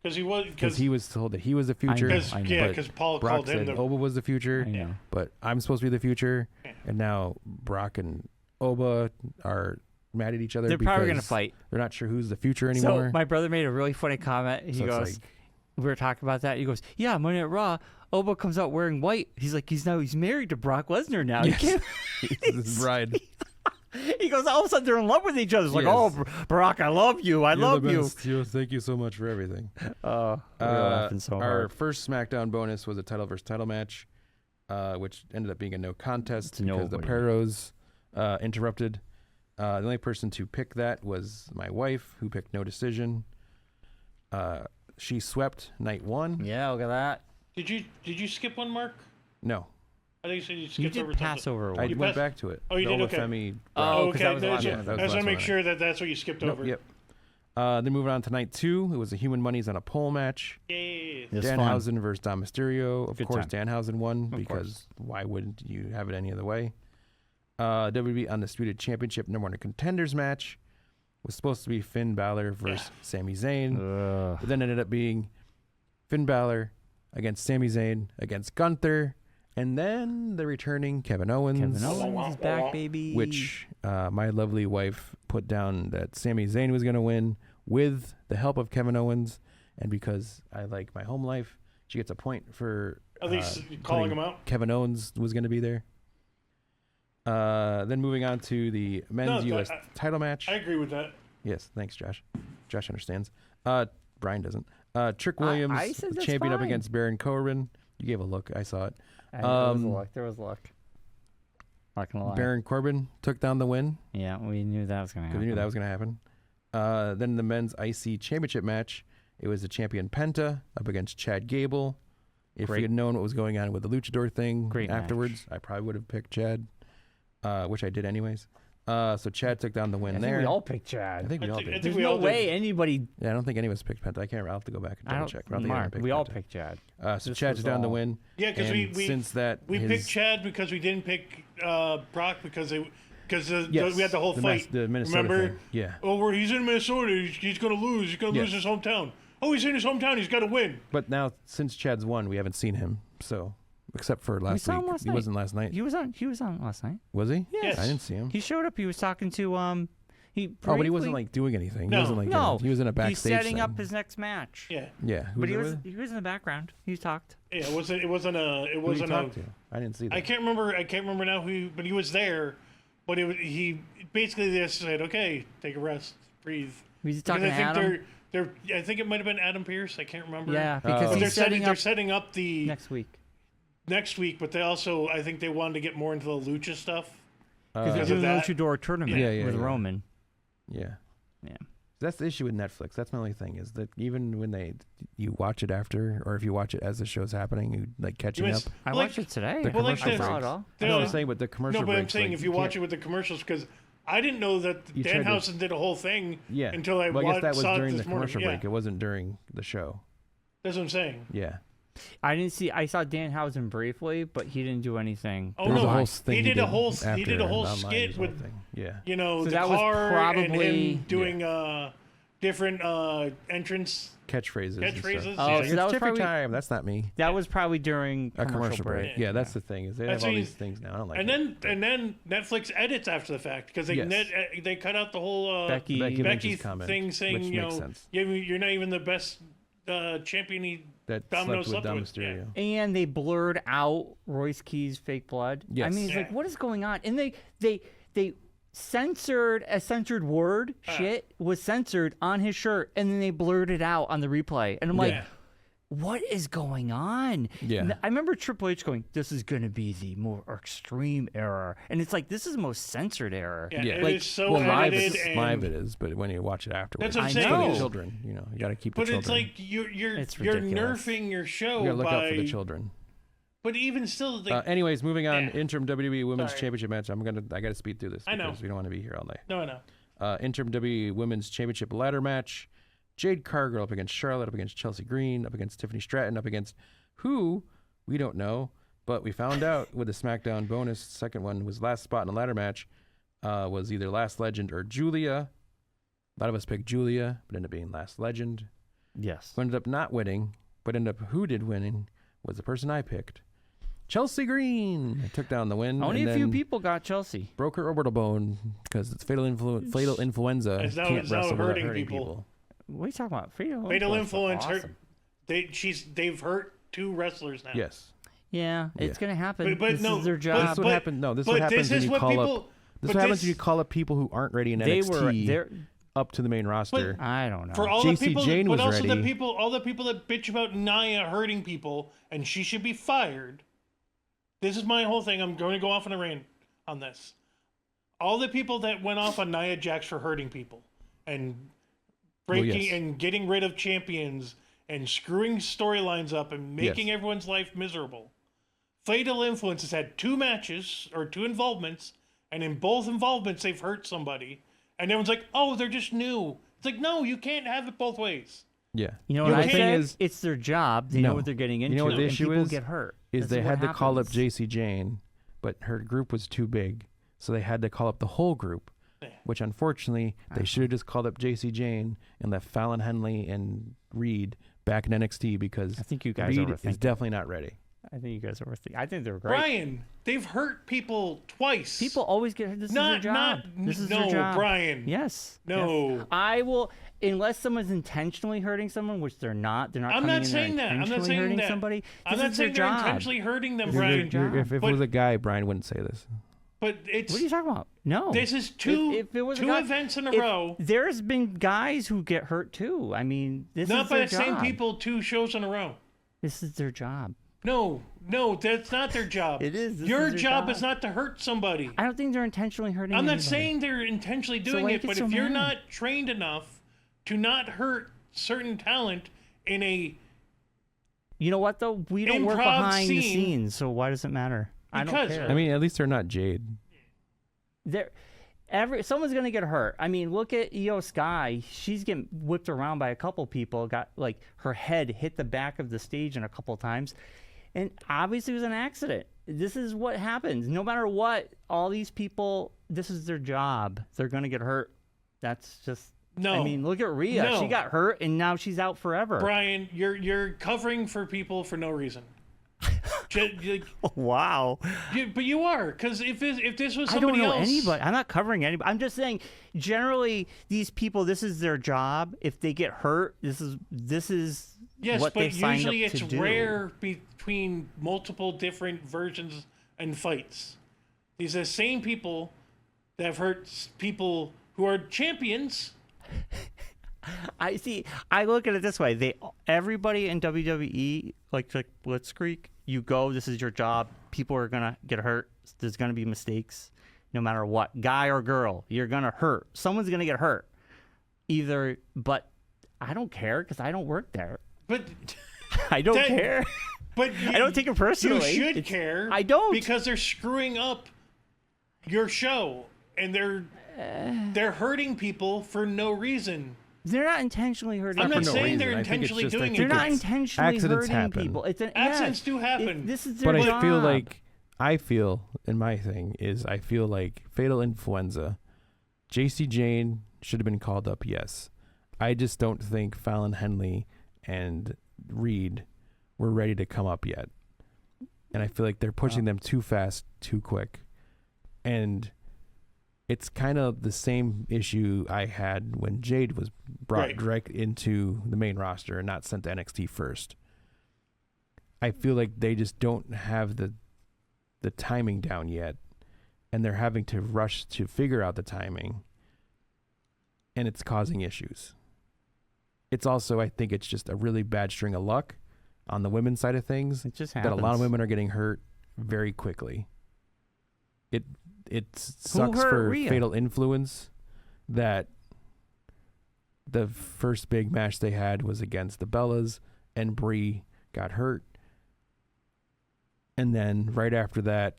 Because he was told that he was the future. know. Because Paul Brock called him said the. Oba was the future, I know. but I'm supposed to be the future, Yeah. and now Brock and Oba are mad at each other. They're probably going to because fight. They're not sure who's the future anymore. So my brother made a really funny comment. He So it's goes, like- we were talking about that. He goes, yeah, Monday at Raw, Oba comes out wearing white. He's like, he's married to Brock Lesnar now. Yes. He can't- His bride. He goes, all of a sudden they're in love with each other. It's like, Yes. oh, Barack, I love you. I love you. Thank you so much for everything. We were laughing so Our hard. first SmackDown bonus was a title versus title match, which ended up being a no contest It's because the nobody. Perros interrupted. The only person to pick that was my wife, who picked no decision. She swept night one. Yeah, look at that. Did you skip one, Mark? No, I think you said you You skipped did over pass something. over I one. You went passed- back to it. Oh, you The did? Okay. Olafemi Oh, Brown. 'cause that was the that's last it. one. That was I the just want last to make one. sure that that's what you skipped over. Yep. Then moving on to night two, it was a Human Monies on a pole match. Yay. It was fun. Danhausen versus Dom Mysterio. Of Good course, time. Danhausen won Of because why would you have it any other way? WWE Undisputed Championship number 1 contenders match was supposed to be Finn Balor versus Sami Zayn. Ugh. But then ended up being Finn Balor against Sami Zayn against Gunther. And then the returning Kevin Owens. Kevin Owens is back, baby. Which my lovely wife put down that Sami Zayn was going to win with the help of Kevin Owens. And because I like my home life, she gets a point for At least calling him out. Kevin Owens was going to be there. Then moving on to the men's No, U.S. title match. I agree with that. Yes, thanks, Josh. Josh understands. Brian doesn't. Trick Williams, I said that's champion up fine. against Baron Corbin. You gave a look. I saw it. There was a look. Not gonna lie. Baron Corbin took down the win. Yeah, we knew that was gonna happen. We knew that was going to happen. Then the men's IC championship match. It was the champion Penta up against Chad Gable. If we had known what was going on with the luchador thing afterwards, I probably would have picked Chad, which I did anyways. So Chad took down the win there. We all picked Chad. I think we all did. There's no way anybody. Yeah, I don't think any of us picked Penta. I can't remember. I'll have to go back and double check. Mark, we all picked Chad. So Chad took down the win. Yeah, because we picked Chad because we didn't pick Brock because we had the whole fight. The Minnesota Remember? thing. Yeah. Oh, he's in Minnesota. He's going to lose. He's going to lose his hometown. Oh, he's in his hometown. He's got to win. But now, since Chad's won, we haven't seen him. So, except for last week. He wasn't last night. He was on last night. Was he? Yes. I didn't see him. He showed up. He was talking to but he wasn't like doing anything. No. He wasn't like he was in a backstage. He's setting thing. up his next match. Yeah. Yeah. But he was in the background. He talked. Yeah, it wasn't a. Who did he talk to? I didn't see that. I can't remember now but he was there. But he basically just said, "Okay, take a rest, breathe." Was he talking to Adam? I think it might have been Adam Pierce. I can't remember. Yeah, because they're setting up the next week. But they also, I think they wanted to get more into the lucha stuff. Because they're doing the Luchador tournament with Roman. Yeah. Yeah. That's the issue with Netflix. That's my only thing is that even when you watch it after, or if you watch it as the show's happening, you like catching up. I watched it today. The commercial breaks. I saw it all. I know what I'm saying, but the commercial breaks. No, but I'm saying if you watch it with the commercials, because I didn't know that Danhausen did a whole thing until I guess that was saw during it the this morning. commercial break. It wasn't during the show. That's what I'm saying. Yeah. I saw Danhausen briefly, but he didn't do anything. Oh no, he did a whole skit with so the that car was probably and him doing different entrance catchphrases. Oh, so that was probably time. That's not me. That was probably during a commercial break. break. Yeah, that's the thing. Is they have all these things now. I don't like. And then Netflix edits after the fact because they cut out the whole Becky thing saying you're not even the best champion that Domino slept with Mysterio. And they blurred out Royce Key's fake blood. Yes. I mean, it's like, what is going on? And they censored a censored word. Shit was censored on his shirt, and then they blurred it out on the replay. And I'm like, what is going on? Yeah. I remember Triple H going, this is going to be the more extreme error. And it's like, this is the most censored error. Yeah, it is so edited. Live it is, but when you watch it afterwards, that's what I'm it's saying. for the children. You got to keep the children. But it's like you're nerfing your show You got to look out for the children. But even still, anyways, moving on. Interim WWE Women's Championship match. I got to speed through this because we don't want to be here all night. No, I know. Interim WWE Women's Championship ladder match. Jade Cargill up against Charlotte, up against Chelsea Green, up against Tiffany Stratton, up against who we don't know, but we found out with the Smackdown bonus. Second one was last spot in the ladder match was either Last Legend or Julia. A lot of us picked Julia, but ended up being Last Legend. Yes. Who ended up not winning, but ended up who did winning was the person I picked. Chelsea Green took down the win. Only a few people got Chelsea. Broke her orbital bone because it's fatal influenza. Can't wrestle without hurting people. What are you talking about? Fatal influence hurt. They've hurt 2 wrestlers now. Yes. Yeah, it's gonna happen. But this no, is their job. This is what happened. No, this is what happens when you call up. This is what happens when you call up people who aren't ready in NXT up to the main roster. I don't know. For all the people, Jane was but also ready. all the people that bitch about Nia hurting people and she should be fired. This is my whole thing. I'm going to go off on a rant on this. All the people that went off on Nia Jax for hurting people and breaking and getting rid of champions and screwing storylines up and making everyone's life miserable. Fatal Influence has had 2 matches or 2 involvements, and in both involvements they've hurt somebody, and everyone's like, "Oh, they're just new." It's like, no, you can't have it both ways. Yeah, you know what I said? It's their job. They know what they're getting into. You know what the issue and people is? Get hurt. They had to call up JC Jane, but her group was too big, so they had to call up the whole group. Which unfortunately they should have just called up JC Jane and left Fallon Henley and Reed back in NXT because I think you guys Reed is definitely not ready. I think you guys are worth it. I think they're great. Bryan, they've hurt people twice. People always get hurt. This is their job. This is their job. Bryan. Yes. No. Yes. I will, unless someone's intentionally hurting someone, which they're not. They're not. I'm not saying that. I'm not saying hurting that. somebody. I'm not saying they're intentionally hurting them, Bryan. If it was a guy, Bryan wouldn't say this. But it's What are you talking about? No. this is two If it was a two guy- events in a if- row. There's been guys who get hurt too. I mean, this Not is by their the same job. people, 2 shows in a row. This is their job. No, that's not their job. It is. This Your is their job job. is not to hurt somebody. I don't think they're intentionally hurting I'm not anybody. saying they're intentionally doing why it, you but get if so you're mad? not trained enough to not hurt certain talent in a You know what though? We don't work improv behind the scene- scenes, so why does it matter? I don't Because- care. I mean, at least they're not Jade. Someone's gonna get hurt. I mean, look at Io Sky. She's getting whipped around by a couple people. Got like her head hit the back of the stage a couple times, and obviously it was an accident. This is what happens. No matter what, all these people. This is their job. They're gonna get hurt. That's just. No. I mean, look at Rhea. No. She got hurt, and now she's out forever. Bryon, you're covering for people for no reason. Wow. But you are, because if this was I don't somebody know else, anybody. I'm not covering anybody. I'm just saying, generally, these people, this is their job. If they get hurt, this is yes, what they but signed usually up to it's do. rare between multiple different versions and fights. These are the same people that have hurt people who are champions. I see. I look at it this way: everybody in WWE, like Blitzkrieg, you go. This is your job. People are gonna get hurt. There's gonna be mistakes, no matter what, guy or girl. You're gonna hurt. Someone's gonna get hurt. But I don't care because I don't work there. But I don't That- care. but I don't take it personally. You should It's- care. I don't. because they're screwing up your show and they're hurting people for no reason. They're not intentionally hurting. I'm not for no saying they're reason. I think it's intentionally just- I doing think They're it. not intentionally accidents hurting happen. people. It's an Accidents yes. do happen. This is their But job. I feel like in my thing is I feel like fatal influenza. JC Jane should have been called up. Yes, I just don't think Fallon Henley and Reed were ready to come up yet, and I feel like they're pushing them too fast, too quick, and it's kind of the same issue I had when Jade was brought Right. direct into the main roster and not sent to NXT first. I feel like they just don't have the timing down yet, and they're having to rush to figure out the timing, and it's causing issues. It's also, I think it's just a really bad string of luck on the women's side of things. It just That happens. a lot of women are getting hurt very quickly. It sucks hurt for Rhea? Fatal Influence that the first big match they had was against the Bellas, and Brie got hurt. And then right after that,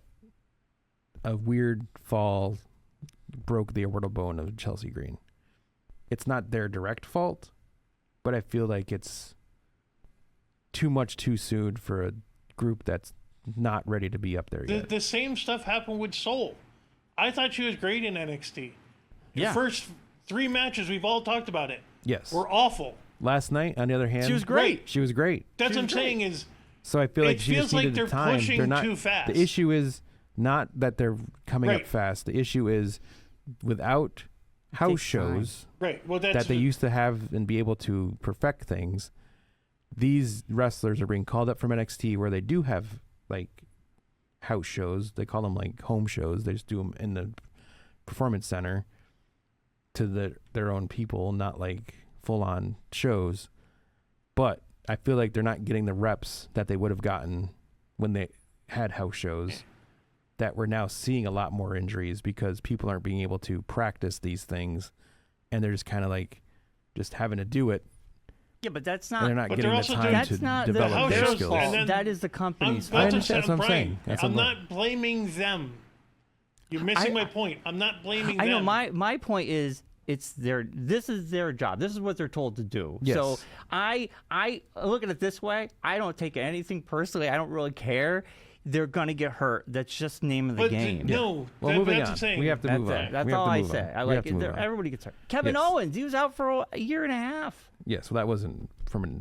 a weird fall broke the orbital bone of Chelsea Green. It's not their direct fault, but I feel like it's too much too soon for a group that's not ready to be up there yet. The same stuff happened with Soul. I thought she was great in NXT. The Yeah. first 3 matches, we've all talked about it, Yes. were awful. Last night, on the other hand, She was great. She was great. That's She what I'm was great. saying is, So I feel It like she feels just like needed they're the time. pushing They're not too fast. The issue is not that they're coming Right. up fast. The issue is without house takes time. shows right. Well, that's that they used to have and be able to perfect things. These wrestlers are being called up from NXT where they do have like house shows. They call them like home shows. They just do them in the performance center to their own people, not like full on shows. But I feel like they're not getting the reps that they would have gotten when they had house shows, that we're now seeing a lot more injuries because people aren't being able to practice these things, and they're just kind of like just having to do it, Yeah, but that's and not. they're not But getting they're the also time doing- That's to not the develop house their shows, skills. and then- That is the company's I fault. understand. That's what I'm Brian, saying. That's I'm what- not blaming them. You're missing my point. I'm not blaming I them. know my point is this is their job. This is what they're told to do. Yes. So I look at it this way. I don't take anything personally. I don't really care. They're gonna get hurt. That's just the name of the But game. no, Well, that, moving that's on. the saying. We have to That's move on. it. That's We have all to I move say. on. I We like have to move it. on. Everybody gets hurt. Kevin Yes. Owens, he was out for a year and a half. Yes, well, that wasn't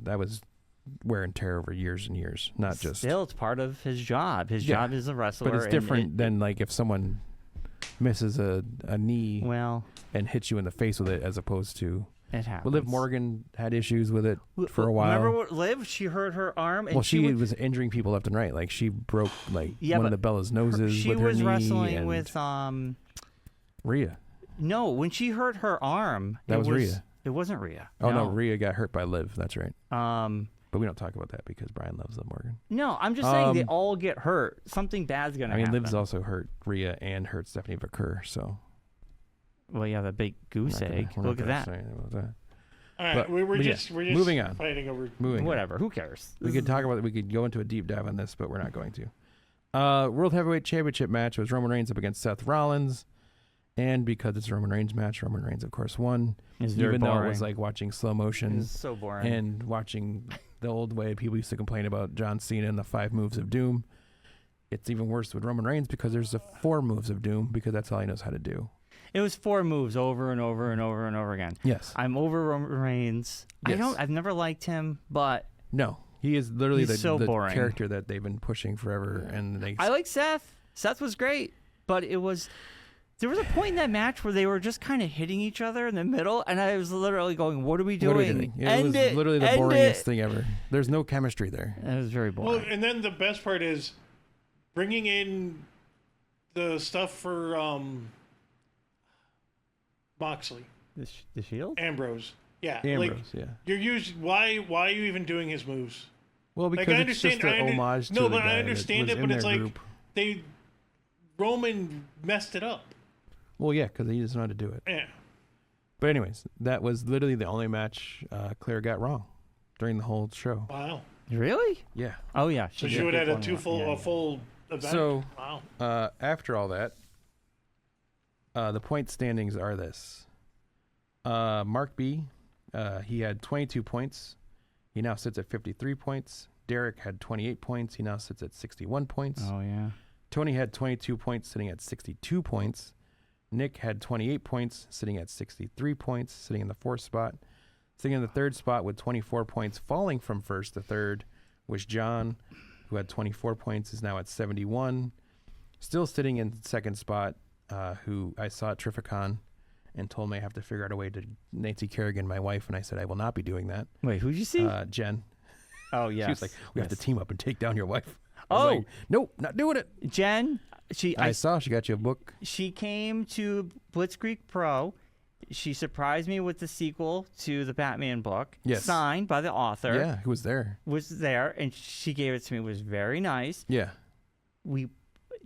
that was wear and tear over years and years, not just. Still, it's part of his job. His Yeah, job is a wrestler. But it's and different than like if someone misses a knee well, and hits you in the face with it, as opposed to It happens. Well, Liv Morgan had issues with it for a while. Remember what Liv? She hurt her arm. And well, she was injuring people left and right. Like she broke one of the Bella's noses she with her was knee. wrestling and with Rhea. No, when she hurt her arm, That was Rhea. It wasn't Rhea. Oh no, Rhea got hurt by Liv. That's right. But we don't talk about that because Bryon loves Liv Morgan. No, I'm just saying they all get hurt. Something bad's gonna happen. Liv's also hurt Rhea and hurt Stephanie Vaquer. So. Well, yeah, the big goose egg. Look at that. All right, we're just moving on. Fighting over whatever. Who cares? We could talk about it. We could go into a deep dive on this, but we're not going to. World Heavyweight Championship match was Roman Reigns up against Seth Rollins, and because it's a Roman Reigns match, Roman Reigns of course won. Even though it was like watching slow motion. It's so boring. And watching the old way people used to complain about John Cena and the 5 moves of doom. It's even worse with Roman Reigns because there's the 4 moves of doom because that's all he knows how to do. It was 4 moves over and over and over and over again. Yes. I'm over Roman Reigns. Yes. I've never liked him, but no, he is literally the boring character that they've been pushing forever. And I like Seth. Seth was great, but there was a point in that match where they were just kind of hitting each other in the middle, and I was literally going, "What are we doing?" It was literally the boringest thing ever. There's no chemistry there. It was very boring. Well, and then the best part is bringing in the stuff for Moxley, the Shield, Ambrose. Yeah, yeah. Why are you even doing his moves? Well, because I it's just an homage to the guy. I understand it, but it's like group. Roman messed it up. Well, yeah, because he doesn't know how to do it. Yeah. But anyways, that was literally the only match Claire got wrong during the whole show. Wow. Really? Yeah. Oh yeah. So she would have had a full event. So wow. After all that, the point standings are this: Marc B, he had 22 points. He now sits at 53 points. Derek had 28 points. He now sits at 61 points. Oh yeah. Tony had 22 points, sitting at 62 points. Nick had 28 points, sitting at 63 points, sitting in the 4th spot. Sitting in the 3rd spot with 24 points, falling from 1st to 3rd, was John, who had 24 points, is now at 71. Still sitting in 2nd spot, who I saw at Terrificon and told me I have to figure out a way to Nancy Kerrigan, my wife, and I said I will not be doing that. Wait, who'd you see? Jen. Oh, yeah. She was like, we have to team up and take down your wife. Like, nope, not doing it. Jen, I saw she got you a book. She came to Blitzkrieg Pro. She surprised me with the sequel to the Batman book, signed by the author. Yeah, who was there? And she gave it to me. It was very nice. Yeah.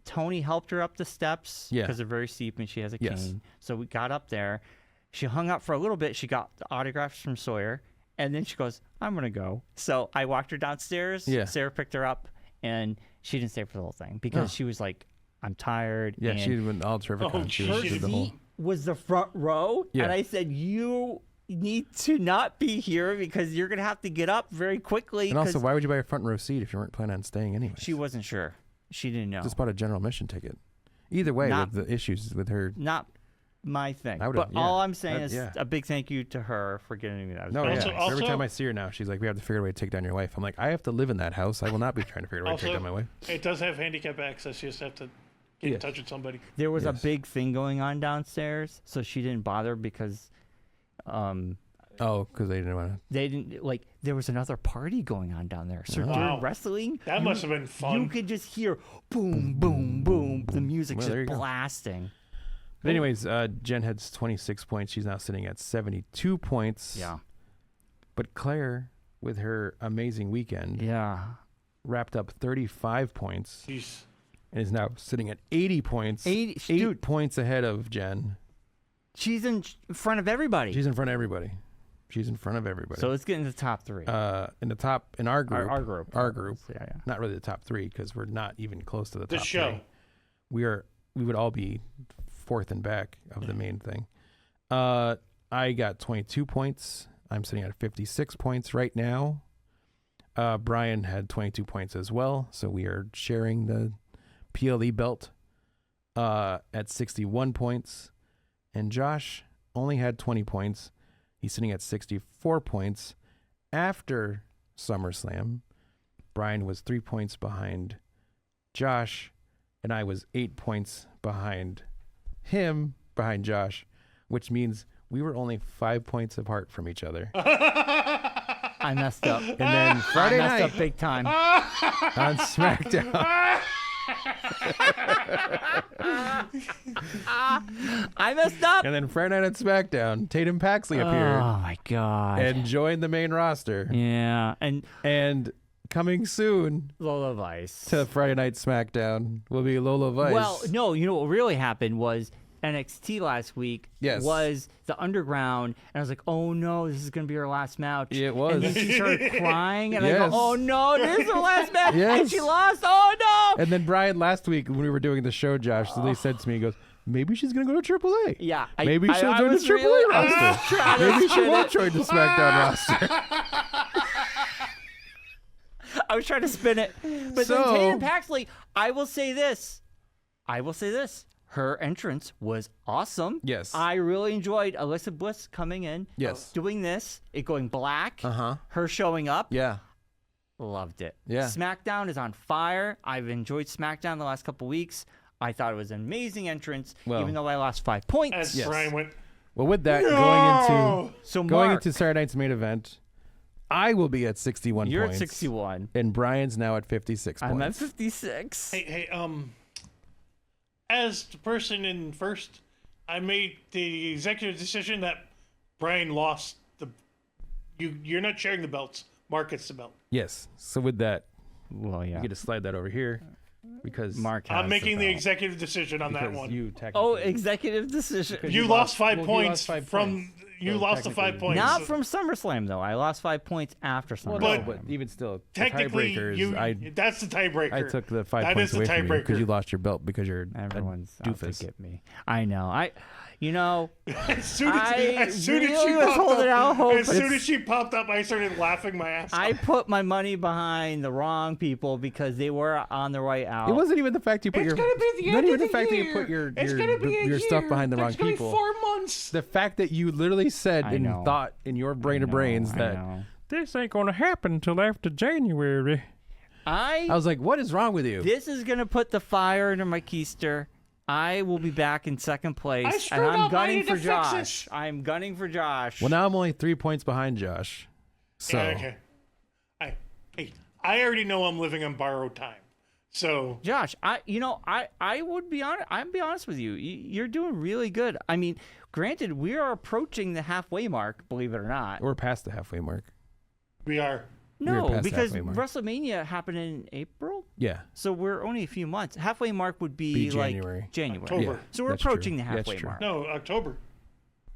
Tony helped her up the steps because they're very steep and she has a cane. Yes. So we got up there. She hung up for a little bit. She got the autographs from Sawyer, and then she goes, "I'm gonna go." So I walked her downstairs. Yeah. Sarah picked her up. And she didn't stay for the whole thing because she was like, "I'm tired." Yeah, and she went all terrific. her seat was the front row. Yeah. And I said, "You need to not be here because you're going to have to get up very quickly." And also, why would you buy a front row seat if you weren't planning on staying anyway? She wasn't sure. She didn't know. Just bought a general admission ticket. Either way, with the issues with her. Not my thing. But all I'm saying is a big thank you to her for getting me that. Also, every time I see her now, she's like, "We have to figure out a way to take down your wife." I'm like, "I have to live in that house. I will not be trying to figure out a way to take down my wife." It does have handicap access. You just have to get in touch with somebody. There was a big thing going on downstairs, so she didn't bother because because they didn't want to. They didn't there was another party going on down there. So during wrestling, that must have been fun. You could just hear boom, boom, boom. The music just blasting. But anyways, Jen had 26 points. She's now sitting at 72 points. Yeah. But Claire, with her amazing weekend, wrapped up 35 points. Jeez. And is now sitting at 80 points. 8 points ahead of Jen. She's in front of everybody. She's in front of everybody. So let's get into the top 3. In our group. Our group. Yeah. Not really the top 3 because we're not even close to the top 3. Show. We would all be 4th and back of the main thing. I got 22 points. I'm sitting at 56 points right now. Bryon had 22 points as well. So we are sharing the PLE belt at 61 points. And Josh only had 20 points. He's sitting at 64 points. After SummerSlam, Bryon was 3 points behind Josh, and I was 8 points behind Josh, which means we were only 5 points apart from each other. I messed up. And then Friday I messed night up big time. on SmackDown, I messed up. and then Friday night on SmackDown, Tatum Paxley appeared Oh my god. and joined the main roster. Yeah, And coming soon Lola Vice. to Friday night SmackDown will be Lola Vice. Well, no, you know what really happened was NXT last week Yes. was the Underground, and I was like, oh no, this is going to be our last match. It was. And then she started crying, and I Yes. go, oh no, this is our last match. Yes. And she lost. Oh no. And then Bryon last week when we were doing the show, Josh, so they said to me, he goes, maybe she's going to go to AAA. Yeah. Maybe she'll I join the was AAA really- I was roster. trying to Maybe she spin won't it. join the SmackDown roster. I was trying to spin it. But So- then Tatum Paxley, I will say this. Her entrance was awesome. Yes. I really enjoyed Alyssa Bliss coming in. Yes. Doing this, it going black. Uh-huh. Her showing up. Yeah. Loved it. Yeah. SmackDown is on fire. I've enjoyed SmackDown the last couple weeks. I thought it was an amazing entrance, Well- even though I lost 5 points. As Yes. Brian went, Well, with that, no! So going Mark, into Saturday night's main event, I will be at 61 you're points. at 61. And Brian's now at 56 I'm at points. 56. Hey, as the person in first, I made the executive decision that Brian lost the. You're not sharing the belts. Marc gets the belt. Yes. So with that, Well, yeah. you get to slide that over here because Mark has I'm making the belt. executive decision on that because one. you technically Oh, executive decision. You lost 5 well, you points lost 5 from. points. You So lost the 5 technically- points. Not from SummerSlam, though. I lost 5 points after Well, SummerSlam. no, but even still, the Technically, tiebreakers, that's the tiebreaker. I took the 5 That points is the away from you because tiebreaker. you lost your belt because you're Everyone's a out to doofus. get me. I know. You know, As soon as really she was popped holding out up, hope, as but soon it's- as she popped up, I started laughing my ass I off. put my money behind the wrong people because they were on their way out. It wasn't even the fact you put It's your gonna be the not end even of the the fact that you year. put your It's gonna be a your stuff year. behind the wrong There's gonna be people. 4 months. The fact that you literally said I and know. thought in your brain of brains I that know. this ain't gonna happen until after January. I I was like, what is wrong with you? this is gonna put the fire under my keister. I will be back in second place, I and screwed I'm up. I gunning need for to fix Josh. it. I'm gunning for Josh. Well, now I'm only 3 points behind Josh. So Yeah, okay. I already know I'm living on borrowed time. So Josh, I would be honest. I'd be honest with you. You're doing really good. I mean, granted, we are approaching the halfway mark. Believe it or not. we're past the halfway mark. we are. No, past the because halfway mark. WrestleMania happened in April, Yeah. so we're only a few months. Halfway mark would be, Be like January. January. October. Yeah. So we're that's approaching true. the That's halfway true. mark. No, October.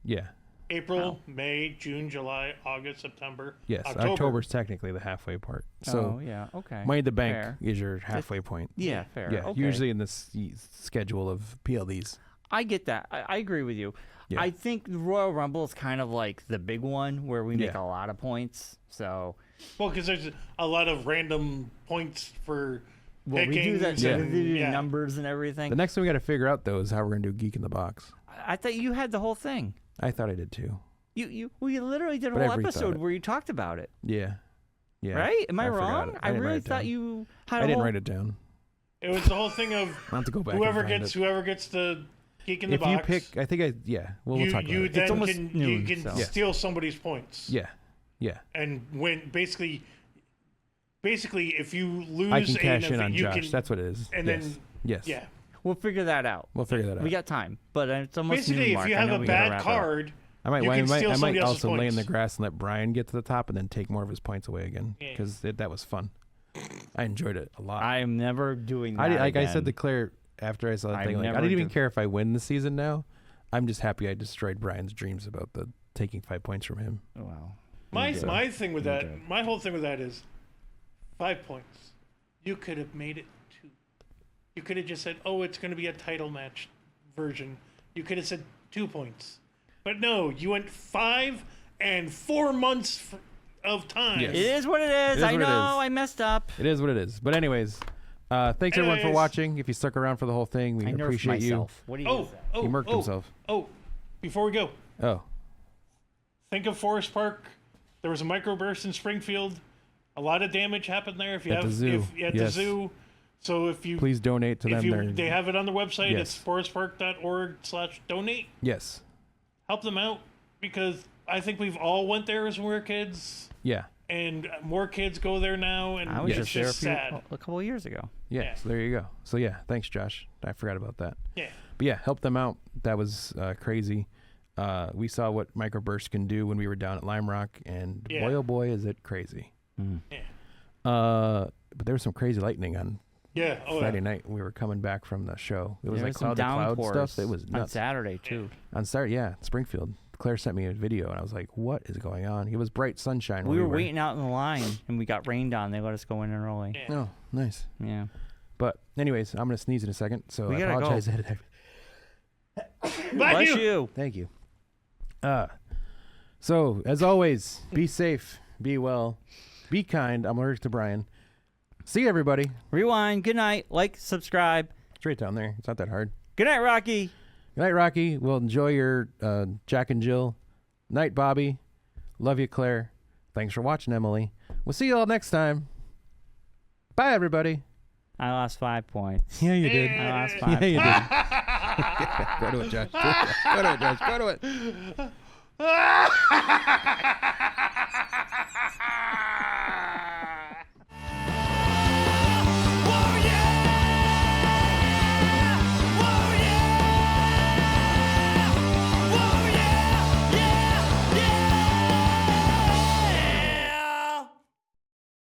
Yeah. April, May, June, July, August, September. Yes. October. October's technically the halfway part. So oh yeah, okay. Money in the Bank Fair. is your halfway point. Yeah, fair. Yeah. Okay. Usually in this schedule of PLDs. I get that. I agree with you. Yeah. I think the Royal Rumble is kind of like the big one where we make Yeah. a lot of points. So Well, because there's a lot of random points for well, we do that. pickings Yeah. We do yeah. numbers and everything. The next thing we got to figure out though is how we're gonna do Geek in the Box. I thought you had the whole thing. I thought I did too. We literally did a But I whole rethought episode it. where you talked about it. Yeah. Yeah. Right? Am I forgot wrong? it. I didn't really write it thought down. you had I a didn't whole... write it down. It was the whole thing of I'll have to go back. whoever and find gets the geek in the If box. you pick, I think we'll you talk about you it. then almost can noon, you can so. Yes. steal somebody's points. Yeah. Yeah. And when basically if you lose I can cash an in event, on you Josh. can, That's what it is. and yes. then Yes. yeah. We'll figure that out. We'll figure that out. We got time, but it's almost Basically, noon, Mark. if you I have know a we gotta bad wrap it up. card, I might, you can steal I might somebody else's also lay in the points. grass and let Bryon get to the top and then take more of his points away again Yeah. because that was fun. I enjoyed it a lot. I am never doing that like I said again. to Claire after I saw that I'm thing, like I never didn't even do- care if I win the season now. I'm just happy I destroyed Brian's dreams about the taking 5 points from him. Wow. my did. thing with You that, did. my whole thing with that is 5 points. You could have made it 2. You could have just said, "Oh, it's going to be a title match version." You could have said 2 points, but no, you went 5 and 4 months of time. Yes. It is what it is. is I what it know. is. I messed up. It is what it is. But anyways, thanks everyone for Anyways. watching. If you stuck around for the whole thing, we I nerfed appreciate myself. What do you Oh, say? oh, you. He murked oh, himself. Oh, before we go, Oh, think of Forest Park. There was a microburst in Springfield. A lot of damage happened there. If you At have the zoo. at Yes. the zoo. So if you please donate to if them. they have it on their website, Yes. it's forestpark.org/donate. Yes. Help them out. because I think we've all went there as we were kids, Yeah. and more kids go there now, and I was it's just there sad. a couple of years ago. Yeah. Yeah. So there you go. So yeah, thanks, Josh. I forgot about that. Yeah. But yeah, help them out. That was crazy. We saw what microburst can do when we were down at Lime Rock, and Yeah. boy, oh boy, is it crazy. Yeah. But there was some crazy lightning on Yeah. Oh, Friday yeah. night when we were coming back from the show. It was There like some cloud to cloud downpours stuff. It was on nuts. Saturday too. On Saturday, yeah, Springfield. Claire sent me a video, and I was like, "What is going on?" It was bright sunshine. We when were waiting out in the line, and we got rained on. They let us go in early. Yeah. Oh, nice. Yeah. But anyways, I'm gonna sneeze in a second, so We I gotta apologize. Bless you. you. Thank you. So as always, be safe, be well, be kind. I'm allergic to Bryon. See you, everybody. Rewind. Good night. Like, subscribe. Straight down there. It's not that hard. Good night, Rocky. Good night, Rocky. Well, enjoy your Jack and Jill. Night, Bobby. Love you, Claire. Thanks for watching, Emily. We'll see you all next time. Bye, everybody. I lost 5 points. Yeah, you did. I lost 5 Yeah, you did. Go to it, Josh. Go to it, Josh. Go to it.